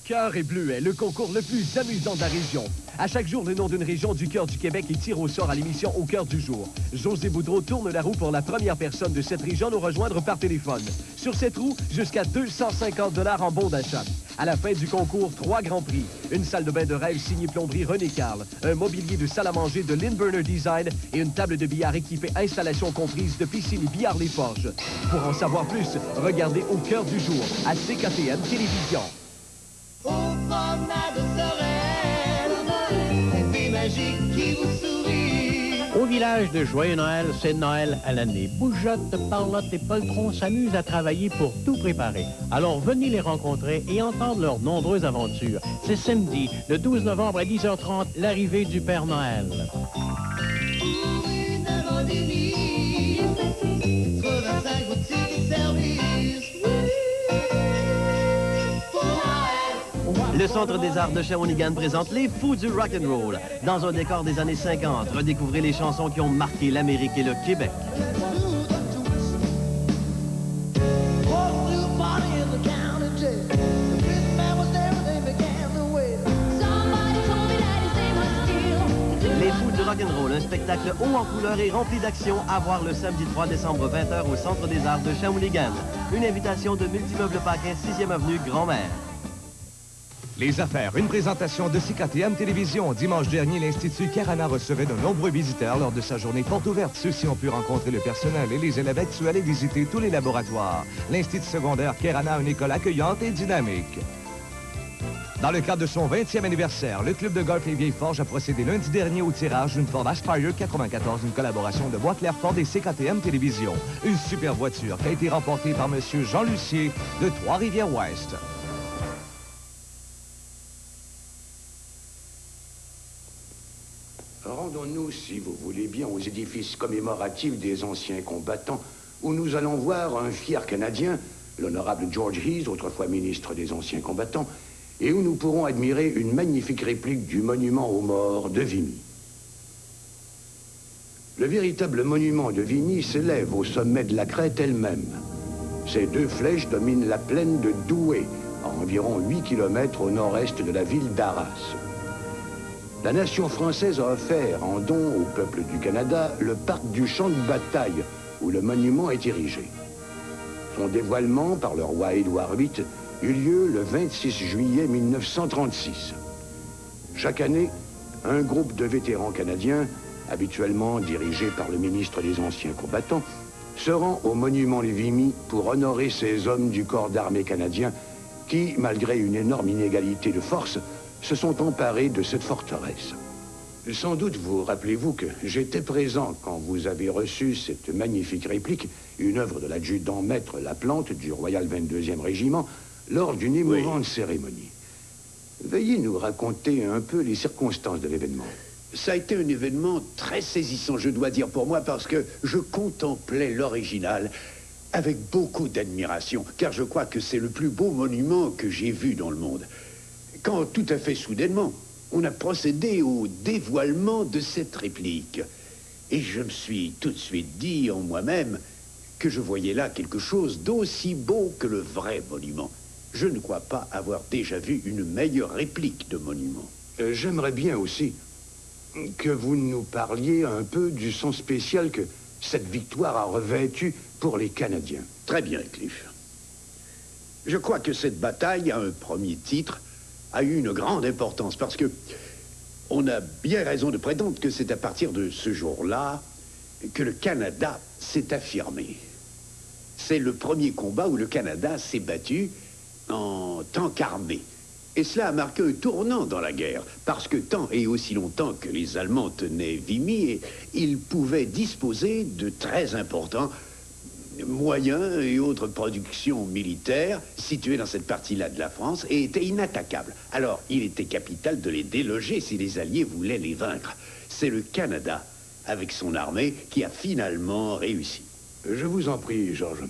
Cœur et Bleuet, le concours le plus amusant de la région. À chaque jour, le nom d'une région du cœur du Québec est tiré au sort à l'émission Au cœur du jour. José Boudreau tourne la roue pour la première personne de cette région à nous rejoindre par téléphone. Sur cette roue, jusqu'à 250 $ en bon d'achat. À la fin du concours, 3 grands prix. Une salle de bain de rêve signée plomberie René Carle, un mobilier de salle à manger de Lynn Burner Design et une table de billard équipée installation comprise de piscine et billard Les Forges. Pour en savoir plus, regardez Au cœur du jour à CKTM Télévision. Au promenade Sorel, l'effet magique qui vous sourit. Au village de Joyeux Noël, c'est Noël à l'année. Bougeotte, Parlotte et Poltron s'amusent à travailler pour tout préparer. Alors venez les rencontrer et entendre leurs nombreuses aventures. C'est samedi, le 12 novembre à 10h30, l'arrivée du Père Noël. Pour une avant des nuits, 85 boutiques et services. Le Centre des Arts de Shawinigan présente les Fous du Rock'n'Roll. Dans un décor des années 50, redécouvrez les chansons qui ont marqué l'Amérique et le Québec. Les Fous du Rock'n'Roll, un spectacle haut en couleur et rempli d'action à voir le samedi 3 décembre 20h au Centre des Arts de Shawinigan. Une invitation de Multimeubles Paquin, 6e avenue Grand-Mère. Les affaires, une présentation de CKTM Télévision. Dimanche dernier, l'Institut Carana recevait de nombreux visiteurs lors de sa journée porte ouverte. Ceux-ci ont pu rencontrer le personnel et les élèves actuels et visiter tous les laboratoires. L'Institut secondaire Carana a une école accueillante et dynamique. Dans le cadre de son 20e anniversaire, le club de golf Les Vieilles Forges a procédé lundi dernier au tirage d'une Ford Aspire 94, une collaboration de Bois-Clair Ford et CKTM Télévision. Une super voiture qui a été remportée par M. Jean Lucier de Trois-Rivières-Ouest. Rendons-nous, si vous voulez bien, aux édifices commémoratifs des anciens combattants, où nous allons voir un fier Canadien, l'honorable George Heath, autrefois ministre des anciens combattants, et où nous pourrons admirer une magnifique réplique du monument aux morts de Vimy. Le véritable monument de Vimy s'élève au sommet de la crête elle-même. Ces 2 flèches dominent la plaine de Douai, à environ 8 km au nord-est de la ville d'Arras. La nation française a offert en don au peuple du Canada le parc du champ de bataille, où le monument est érigé. Son dévoilement par le roi Édouard VIII eut lieu le 26 juillet 1936. Chaque année, un groupe de vétérans canadiens, habituellement dirigé par le ministre des Anciens Combattants, se rend au monument Vimy pour honorer ces hommes du corps d'armée canadien qui, malgré une énorme inégalité de force, se sont emparés de cette forteresse. Sans doute vous rappelez-vous que j'étais présent quand vous avez reçu cette magnifique réplique, une œuvre de l'adjudant-maître Laplante du Royal 22e Régiment, lors d'une émouvante cérémonie. Veuillez nous raconter un peu les circonstances de l'événement. Ça a été un événement très saisissant, je dois dire, pour moi, parce que je contemplais l'original avec beaucoup d'admiration, car je crois que c'est le plus beau monument que j'ai vu dans le monde. Quand, tout à fait soudainement, on a procédé au dévoilement de cette réplique. Et je me suis tout de suite dit en moi-même que je voyais là quelque chose d'aussi beau que le vrai monument. Je ne crois pas avoir déjà vu une meilleure réplique de monument. J'aimerais bien aussi que vous nous parliez un peu du sens spécial que cette victoire a revêtu pour les Canadiens. Très bien, Cliff. Je crois que cette bataille, à un premier titre, a eu une grande importance parce que on a bien raison de prétendre que c'est à partir de ce jour-là que le Canada s'est affirmé. C'est le premier combat où le Canada s'est battu en tant qu'armée. Et cela a marqué un tournant dans la guerre, parce que tant et aussi longtemps que les Allemands tenaient Vimy, ils pouvaient disposer de très importants moyens et autres productions militaires situées dans cette partie-là de la France et étaient inattaquables. Alors, il était capital de les déloger si les Alliés voulaient les vaincre. C'est le Canada, avec son armée, qui a finalement réussi. Je vous en prie, Georges.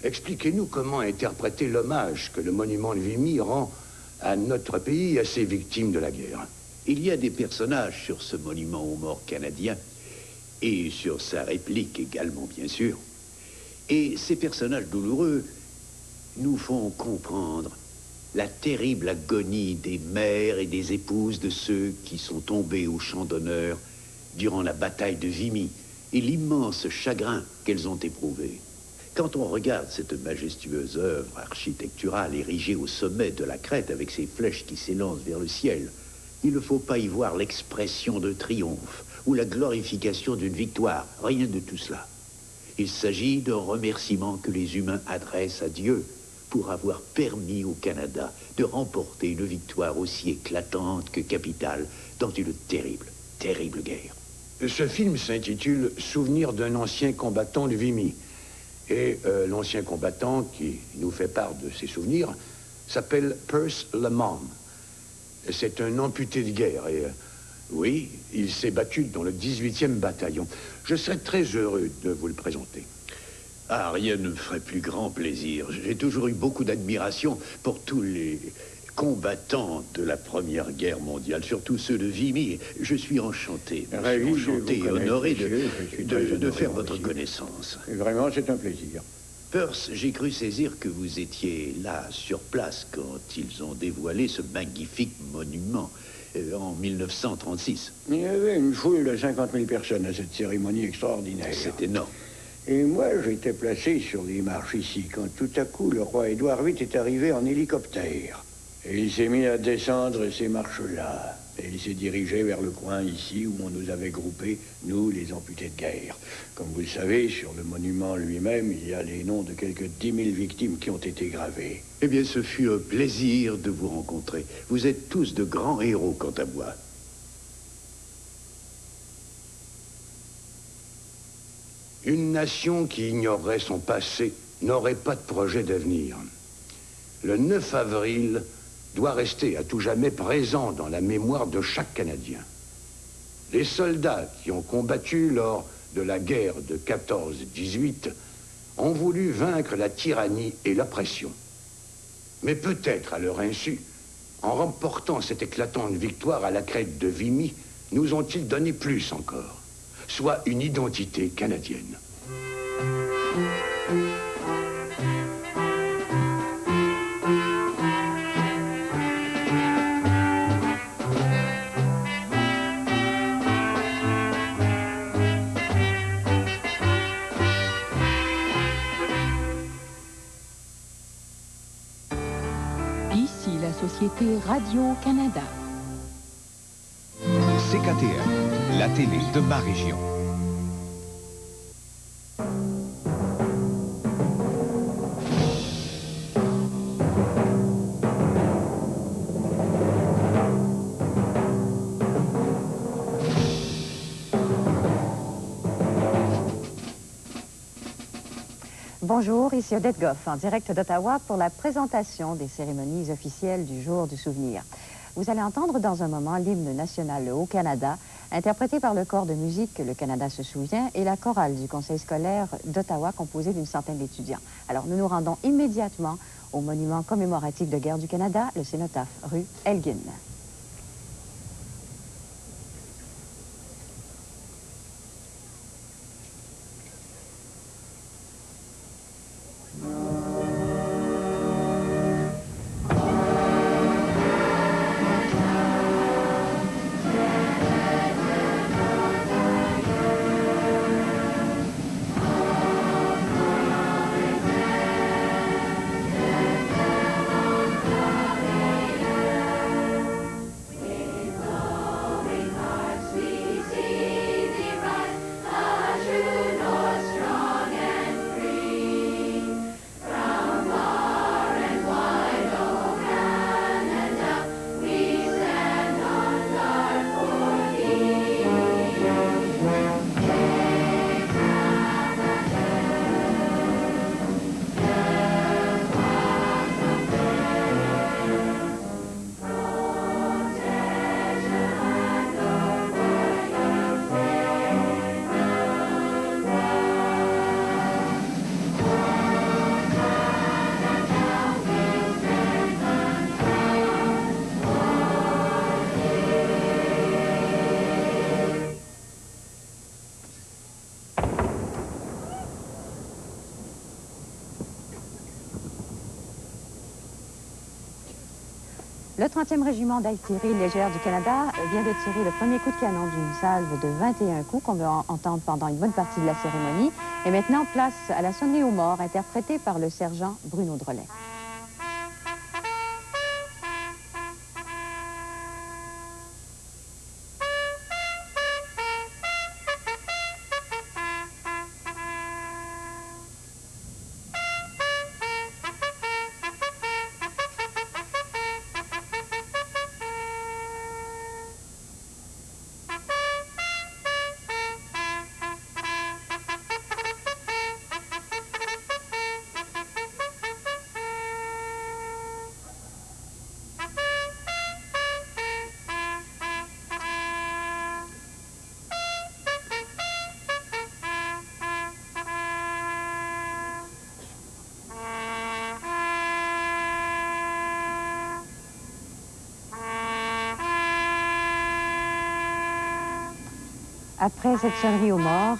Expliquez-nous comment interpréter l'hommage que le monument de Vimy rend à notre pays et à ses victimes de la guerre. Il y a des personnages sur ce monument aux morts canadiens et sur sa réplique également, bien sûr. Et ces personnages douloureux nous font comprendre la terrible agonie des mères et des épouses de ceux qui sont tombés au champ d'honneur durant la bataille de Vimy et l'immense chagrin qu'elles ont éprouvé. Quand on regarde cette majestueuse œuvre architecturale érigée au sommet de la crête avec ses flèches qui s'élancent vers le ciel, il ne faut pas y voir l'expression de triomphe ou la glorification d'une victoire, rien de tout cela. Il s'agit d'un remerciement que les humains adressent à Dieu pour avoir permis au Canada de remporter une victoire aussi éclatante que capitale dans une terrible, terrible guerre. Ce film s'intitule « Souvenir d'un ancien combattant de Vimy ». Et l'ancien combattant qui nous fait part de ses souvenirs s'appelle Perce Lamont. C'est un amputé de guerre et oui, il s'est battu dans le 18e bataillon. Je serais très heureux de vous le présenter. Ah, rien ne me ferait plus grand plaisir. J'ai toujours eu beaucoup d'admiration pour tous les combattants de la Première Guerre mondiale, surtout ceux de Vimy. Je suis enchanté, et honoré de faire votre connaissance. Vraiment, c'est un plaisir. Perce, j'ai cru saisir que vous étiez là, sur place, quand ils ont dévoilé ce magnifique monument en 1936. Il y avait une foule de 50 000 personnes à cette cérémonie extraordinaire. C'est énorme. Et moi, j'étais placé sur les marches ici, quand tout à coup, le roi Édouard VIII est arrivé en hélicoptère. Et il s'est mis à descendre ces marches-là. Et il s'est dirigé vers le coin ici où on nous avait groupés, nous, les amputés de guerre. Comme vous le savez, sur le monument lui-même, il y a les noms de quelques 10 000 victimes qui ont été gravées. Eh bien, ce fut un plaisir de vous rencontrer. Vous êtes tous de grands héros quant à moi. Une nation qui ignorerait son passé n'aurait pas de projet d'avenir. Le 9 avril doit rester à tout jamais présent dans la mémoire de chaque Canadien. Les soldats qui ont combattu lors de la guerre de 14-18 ont voulu vaincre la tyrannie et l'oppression. Mais peut-être, à leur insu, en remportant cette éclatante victoire à la crête de Vimy, nous ont-ils donné plus encore, soit une identité canadienne. Ici la Société Radio-Canada. CKTM, la télé de ma région. Bonjour, ici Odette Goff, en direct d'Ottawa pour la présentation des cérémonies officielles du Jour du souvenir. Vous allez entendre dans un moment l'hymne national le Haut-Canada, interprété par le corps de musique Le Canada se souvient et la chorale du Conseil scolaire d'Ottawa, composée d'une centaine d'étudiants. Alors, nous nous rendons immédiatement au monument commémoratif de guerre du Canada, le Cénotaphe, rue Elgin. Le 30e régiment d'artillerie légère du Canada vient de tirer le premier coup de canon d'une salve de 21 coups qu'on va entendre pendant une bonne partie de la cérémonie. Et maintenant, place à la sonnerie aux morts, interprétée par le sergent Bruno Drolet. Après cette sonnerie aux morts,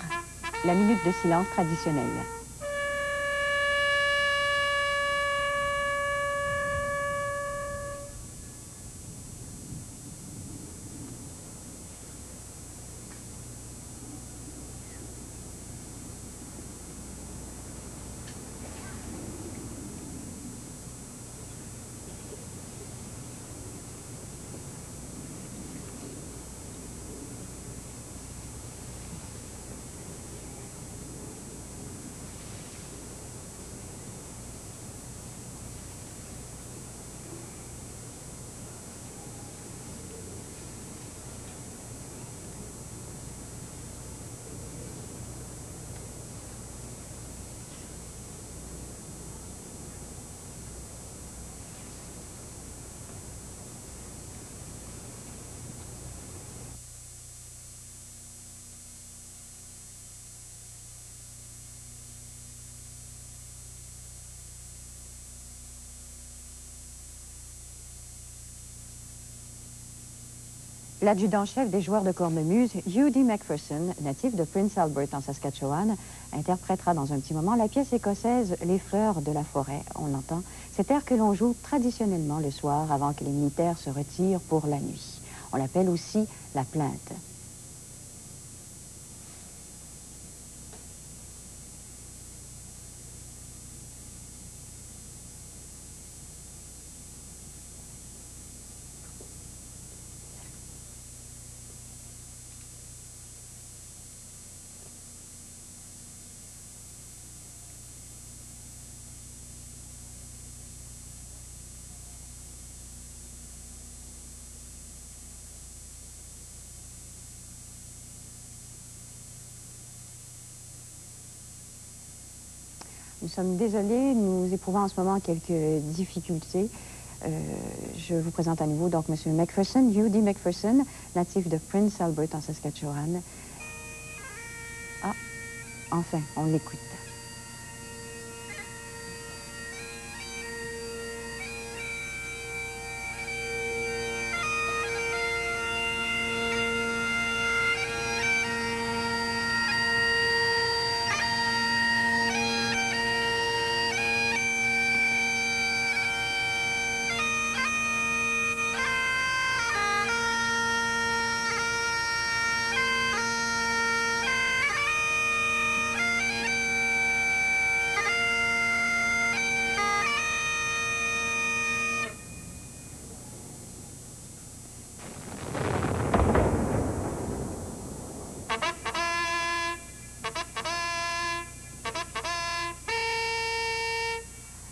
la minute de silence traditionnelle. L'adjudant-chef des joueurs de cornemuse, Hugh D. McPherson, natif de Prince Albert en Saskatchewan, interprétera dans un petit moment la pièce écossaise « Les fleurs de la forêt ». On l'entend, cet air que l'on joue traditionnellement le soir avant que les militaires se retirent pour la nuit. On l'appelle aussi la plainte. Nous sommes désolés, nous éprouvons en ce moment quelques difficultés. Je vous présente à nouveau donc M. McPherson, Hugh D. McPherson, natif de Prince Albert en Saskatchewan. Ah, enfin, on l'écoute.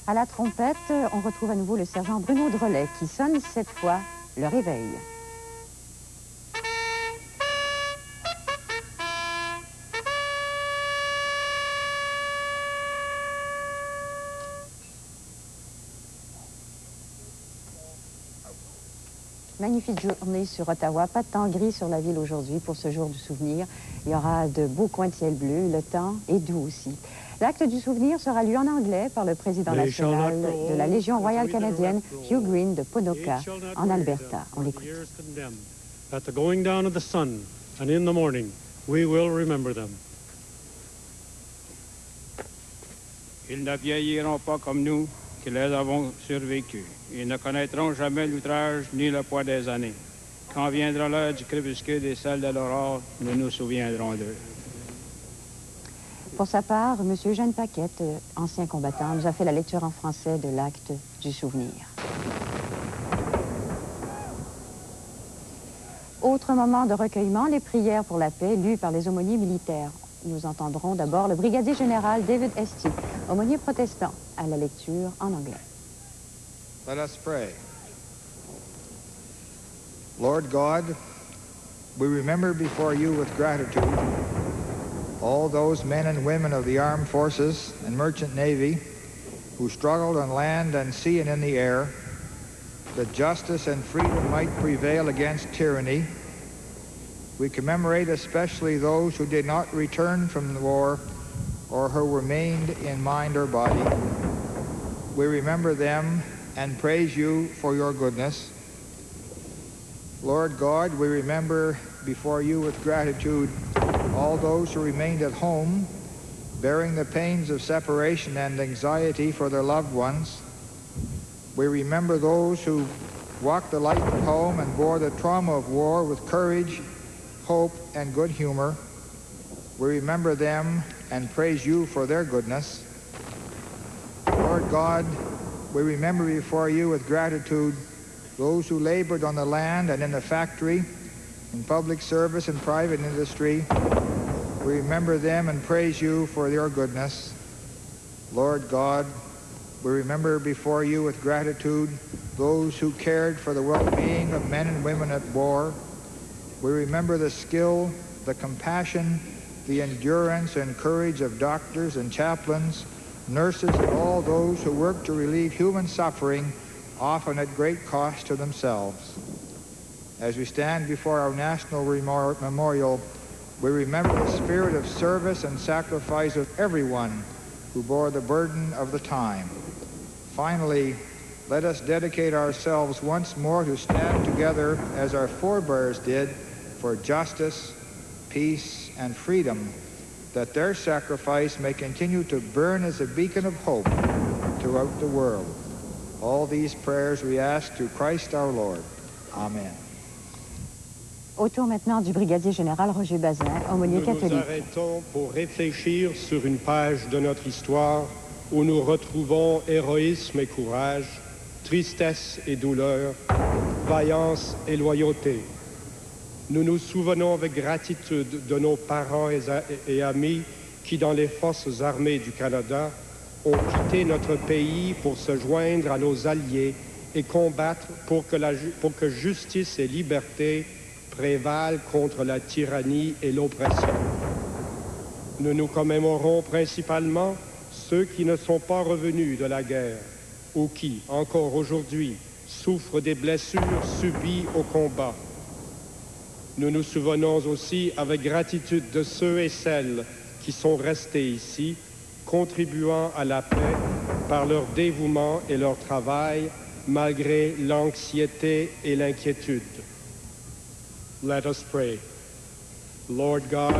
À la trompette, on retrouve à nouveau le sergent Bruno Drolet qui sonne cette fois le réveil. Magnifique journée sur Ottawa, pas de temps gris sur la ville aujourd'hui pour ce jour du souvenir. Il y aura de beaux coins de ciel bleu, le temps est doux aussi. L'acte du souvenir sera lu en anglais par le président national de la Légion royale canadienne, Hugh Green de Ponoka, en Alberta. On l'écoute. At the going down of the sun and in the morning, we will remember them. Ils ne vieilliront pas comme nous, qui les avons survécus. Ils ne connaîtront jamais l'outrage ni le poids des années. Quand viendra l'heure du crépuscule et celle de l'aurore, nous nous souviendrons d'eux. Pour sa part, M. Eugène Paquette, ancien combattant, nous a fait la lecture en français de l'acte du souvenir. Autre moment de recueillement, les prières pour la paix lues par les aumôniers militaires. Nous entendrons d'abord le brigadier général David Esty, aumônier protestant, à la lecture en anglais. Let us pray. Lord God, we remember before you with gratitude all those men and women of the armed forces and merchant navy who struggled on land and sea and in the air, that justice and freedom might prevail against tyranny. We commemorate especially those who did not return from the war or who remained in mind or body. We remember them and praise you for your goodness. Lord God, we remember before you with gratitude all those who remained at home, bearing the pains of separation and anxiety for their loved ones. We remember those who walked the life at home and bore the trauma of war with courage, hope, and good humor. We remember them and praise you for their goodness. Lord God, we remember before you with gratitude those who labored on the land and in the factory, in public service and private industry. We remember them and praise you for your goodness. Lord God, we remember before you with gratitude those who cared for the well-being of men and women at war. We remember the skill, the compassion, the endurance and courage of doctors and chaplains, nurses, and all those who work to relieve human suffering, often at great cost to themselves. As we stand before our national memorial, we remember the spirit of service and sacrifice of everyone who bore the burden of the time. Finally, let us dedicate ourselves once more to stand together as our forebears did for justice, peace, and freedom, that their sacrifice may continue to burn as a beacon of hope throughout the world. All these prayers we ask through Christ our Lord. Amen. Au tour maintenant du brigadier général Roger Bazin, aumônier catholique. Nous nous arrêtons pour réfléchir sur une page de notre histoire où nous retrouvons héroïsme et courage, tristesse et douleur, vaillance et loyauté. Nous nous souvenons avec gratitude de nos parents et amis qui, dans les forces armées du Canada, ont quitté notre pays pour se joindre à nos alliés et combattre pour que justice et liberté prévalent contre la tyrannie et l'oppression. Nous nous commémorons principalement ceux qui ne sont pas revenus de la guerre ou qui, encore aujourd'hui, souffrent des blessures subies au combat. Nous nous souvenons aussi avec gratitude de ceux et celles qui sont restés ici, contribuant à la paix par leur dévouement et leur travail, malgré l'anxiété et l'inquiétude. Let us pray. Lord God,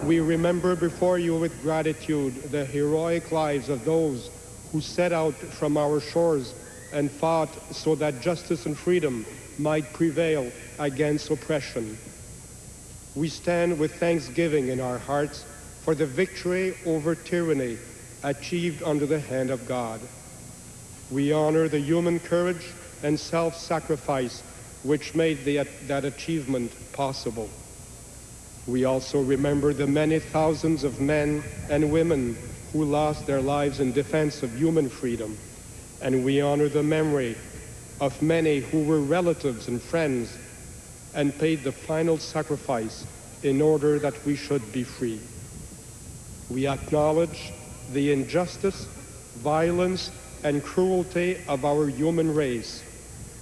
we remember before you with gratitude the heroic lives of those who set out from our shores and fought so that justice and freedom might prevail against oppression. We stand with thanksgiving in our hearts for the victory over tyranny achieved under the hand of God. We honor the human courage and self-sacrifice which made that achievement possible. We also remember the many thousands of men and women who lost their lives in defense of human freedom. And we honor the memory of many who were relatives and friends and paid the final sacrifice in order that we should be free. We acknowledge the injustice, violence, and cruelty of our human race,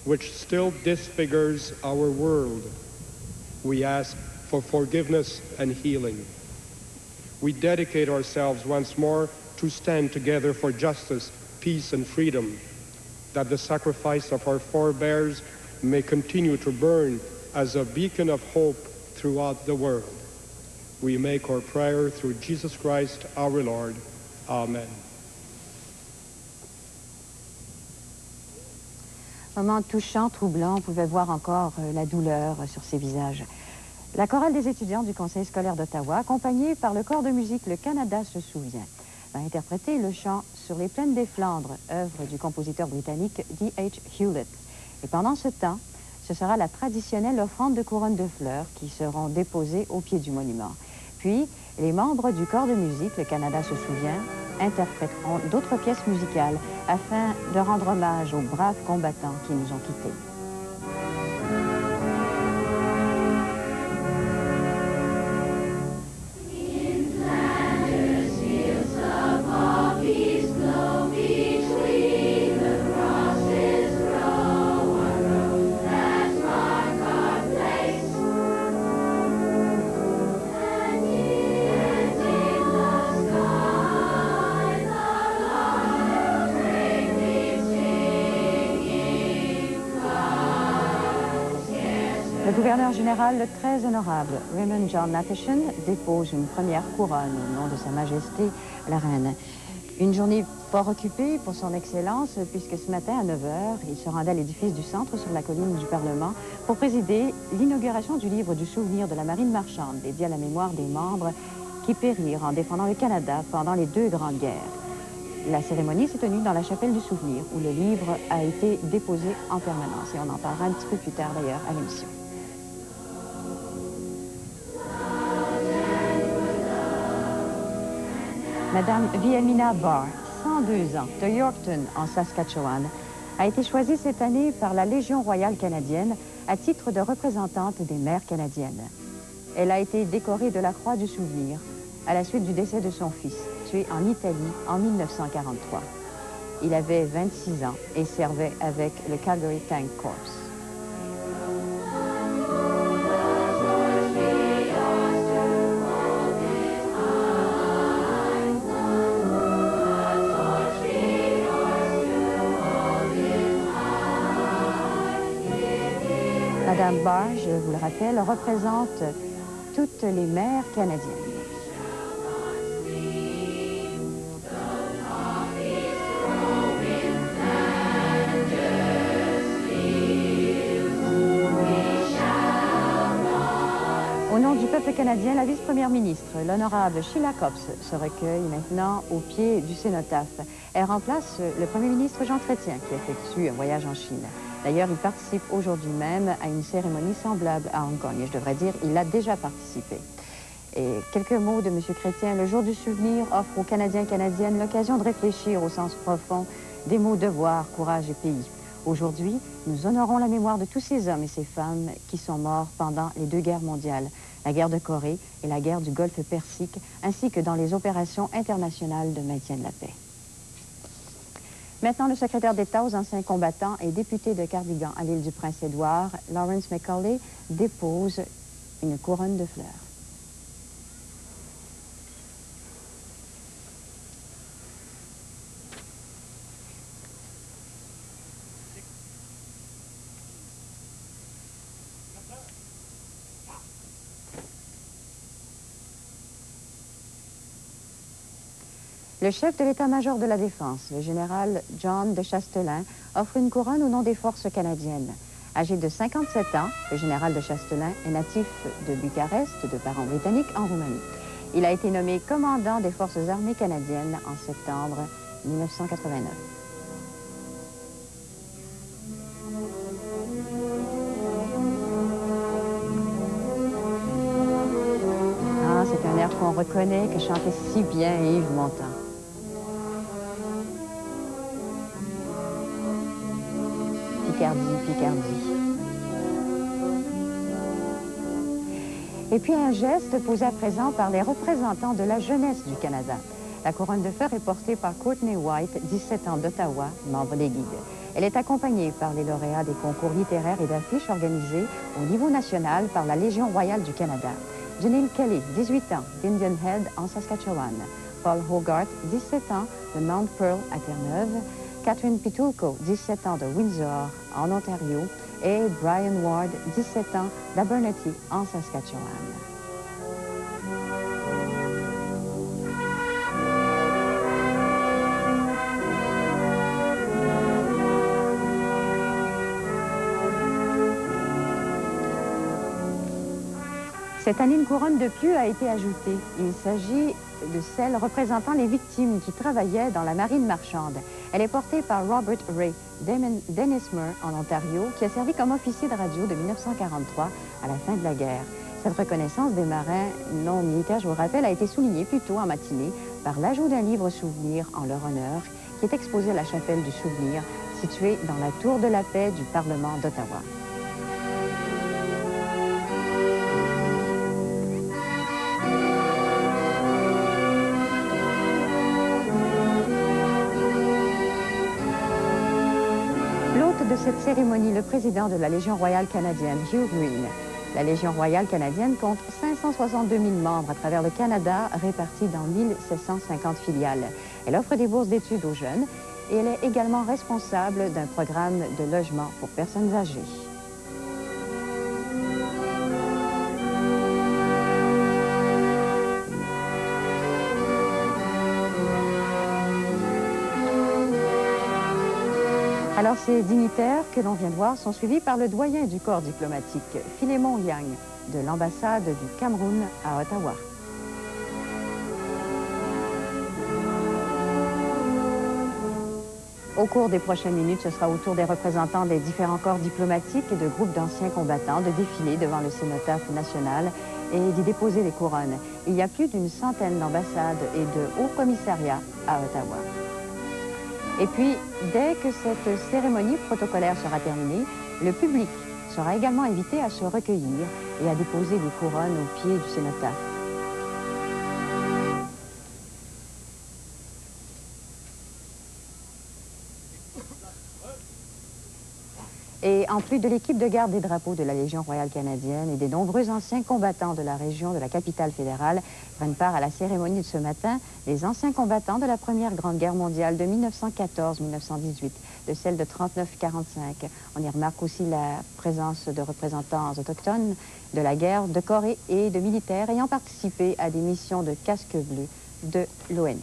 which still disfigures our world. We ask for forgiveness and healing. We dedicate ourselves once more to stand together for justice, peace, and freedom, that the sacrifice of our forebears may continue to burn as a beacon of hope throughout the world. We make our prayer through Jesus Christ our Lord. Amen. Moment touchant, troublant, on pouvait voir encore la douleur sur ces visages. La chorale des étudiants du Conseil scolaire d'Ottawa, accompagnée par le corps de musique Le Canada se souvient, va interpréter le chant Sur les plaines des Flandres, œuvre du compositeur britannique D.H. Hewlett. Et pendant ce temps, ce sera la traditionnelle offrande de couronnes de fleurs qui seront déposées au pied du monument. Puis, les membres du corps de musique Le Canada se souvient interpréteront d'autres pièces musicales afin de rendre hommage aux braves combattants qui nous ont quittés. Le gouverneur général, le très honorable Raymond John Matheson, dépose une première couronne au nom de Sa Majesté la Reine. Une journée fort occupée pour son Excellence, puisque ce matin à 9h, il se rendait à l'édifice du Centre sur la colline du Parlement pour présider l'inauguration du livre du souvenir de la marine marchande, dédié à la mémoire des membres qui périrent en défendant le Canada pendant les deux grandes guerres. La cérémonie s'est tenue dans la chapelle du souvenir, où le livre a été déposé en permanence. Et on en parlera un petit peu plus tard, d'ailleurs, à l'émission. Madame Wilhelmina Barr, 102 ans, de Yorkton, en Saskatchewan, a été choisie cette année par la Légion royale canadienne à titre de représentante des mères canadiennes. Elle a été décorée de la Croix du Souvenir à la suite du décès de son fils, tué en Italie en 1943. Il avait 26 ans et servait avec le Calgary Tank Corps. Madame Barr, je vous le rappelle, représente toutes les mères canadiennes. Au nom du peuple canadien, la vice-première ministre, l'honorable Sheila Copps, se recueille maintenant au pied du cénotaphe. Elle remplace le premier ministre Jean Chrétien, qui effectue un voyage en Chine. D'ailleurs, il participe aujourd'hui même à une cérémonie semblable à Hong Kong. Et je devrais dire, il a déjà participé. Et quelques mots de M. Chrétien. Le jour du souvenir offre aux Canadiens et Canadiennes l'occasion de réfléchir au sens profond des mots devoir, courage et pays. Aujourd'hui, nous honorons la mémoire de tous ces hommes et ces femmes qui sont morts pendant les deux guerres mondiales. la guerre de Corée et la guerre du Golfe Persique, ainsi que dans les opérations internationales de maintien de la paix. Maintenant, le secrétaire d'État aux anciens combattants et député de Cardigan à l'île du Prince-Édouard, Lawrence Macaulay, dépose une couronne de fleurs. Le chef de l'état-major de la Défense, le général John de Chastelain, offre une couronne au nom des forces canadiennes. Âgé de 57 ans, le général de Chastelain est natif de Bucarest, de parents britanniques, en Roumanie. Il a été nommé commandant des forces armées canadiennes en septembre 1989. Ah, c'est un air qu'on reconnaît, que chantait si bien Yves Montand. Picardie, Picardie. Et puis un geste posé à présent par les représentants de la jeunesse du Canada. La couronne de fer est portée par Courtney White, 17 ans d'Ottawa, membre des Guides. Elle est accompagnée par les lauréats des concours littéraires et d'affiches organisés au niveau national par la Légion royale du Canada. Janelle Kelly, 18 ans, d'Indian Head en Saskatchewan. Paul Hogarth, 17 ans, de Mount Pearl à Terre-Neuve. Catherine Pitulko, 17 ans, de Windsor, en Ontario, et Brian Ward, 17 ans, d'Abernethy, en Saskatchewan. Cette année, une couronne de pieux a été ajoutée. Il s'agit de celle représentant les victimes qui travaillaient dans la marine marchande. Elle est portée par Robert Ray d'Ennismore, en Ontario, qui a servi comme officier de radio de 1943 à la fin de la guerre. Cette reconnaissance des marins non militaires, je vous rappelle, a été soulignée plus tôt en matinée par l'ajout d'un livre souvenir en leur honneur, qui est exposé à la chapelle du souvenir, située dans la tour de la paix du Parlement d'Ottawa. De cette cérémonie, le président de la Légion royale canadienne, Hugh Green. La Légion royale canadienne compte 562 000 membres à travers le Canada, répartis dans 1750 filiales. Elle offre des bourses d'études aux jeunes et elle est également responsable d'un programme de logement pour personnes âgées. Alors, ces dignitaires que l'on vient de voir sont suivis par le doyen du corps diplomatique, Philémon Yang, de l'ambassade du Cameroun à Ottawa. Au cours des prochaines minutes, ce sera au tour des représentants des différents corps diplomatiques et de groupes d'anciens combattants de défiler devant le cénotaphe national et d'y déposer les couronnes. Il y a plus d'une centaine d'ambassades et de hauts commissariats à Ottawa. Et puis, dès que cette cérémonie protocolaire sera terminée, le public sera également invité à se recueillir et à déposer des couronnes au pied du cénotaphe. Et en plus de l'équipe de garde des drapeaux de la Légion royale canadienne et des nombreux anciens combattants de la région de la capitale fédérale prennent part à la cérémonie de ce matin les anciens combattants de la Première Grande Guerre mondiale de 1914-1918, de celle de 39-45. On y remarque aussi la présence de représentants autochtones de la guerre de Corée et de militaires ayant participé à des missions de casque bleu de l'ONU.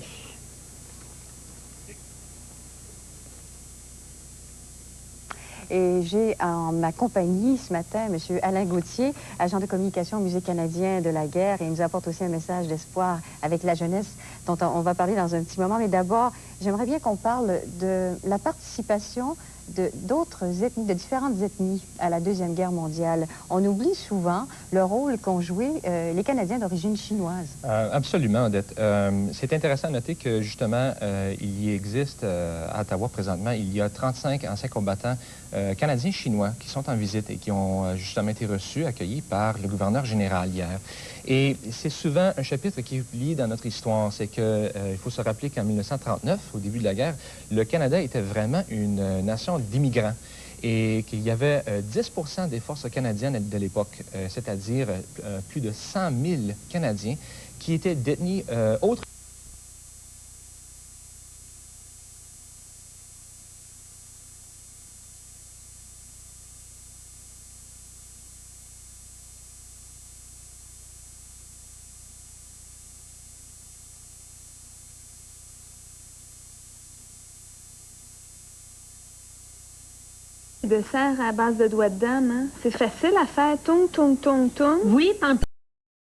Et j'ai en ma compagnie ce matin M. Alain Gauthier, agent de communication au Musée canadien de la guerre, et il nous apporte aussi un message d'espoir avec la jeunesse dont on va parler dans un petit moment. Mais d'abord, j'aimerais bien qu'on parle de la participation d'autres ethnies, de différentes ethnies à la Deuxième Guerre mondiale. On oublie souvent le rôle qu'ont joué les Canadiens d'origine chinoise. Absolument, Odette. C'est intéressant à noter que, justement, il y existe à Ottawa présentement, il y a 35 anciens combattants Canadiens chinois qui sont en visite et qui ont justement été reçus, accueillis par le gouverneur général hier. Et c'est souvent un chapitre qui est oublié dans notre histoire. C'est qu'il faut se rappeler qu'en 1939, au début de la guerre, le Canada était vraiment une nation d'immigrants et qu'il y avait 10% des forces canadiennes de l'époque, c'est-à-dire plus de 100 000 Canadiens qui étaient détenus autres. Dessert à base de doigts de dame, hein? C'est facile à faire, toum, toum, toum, toum. Oui,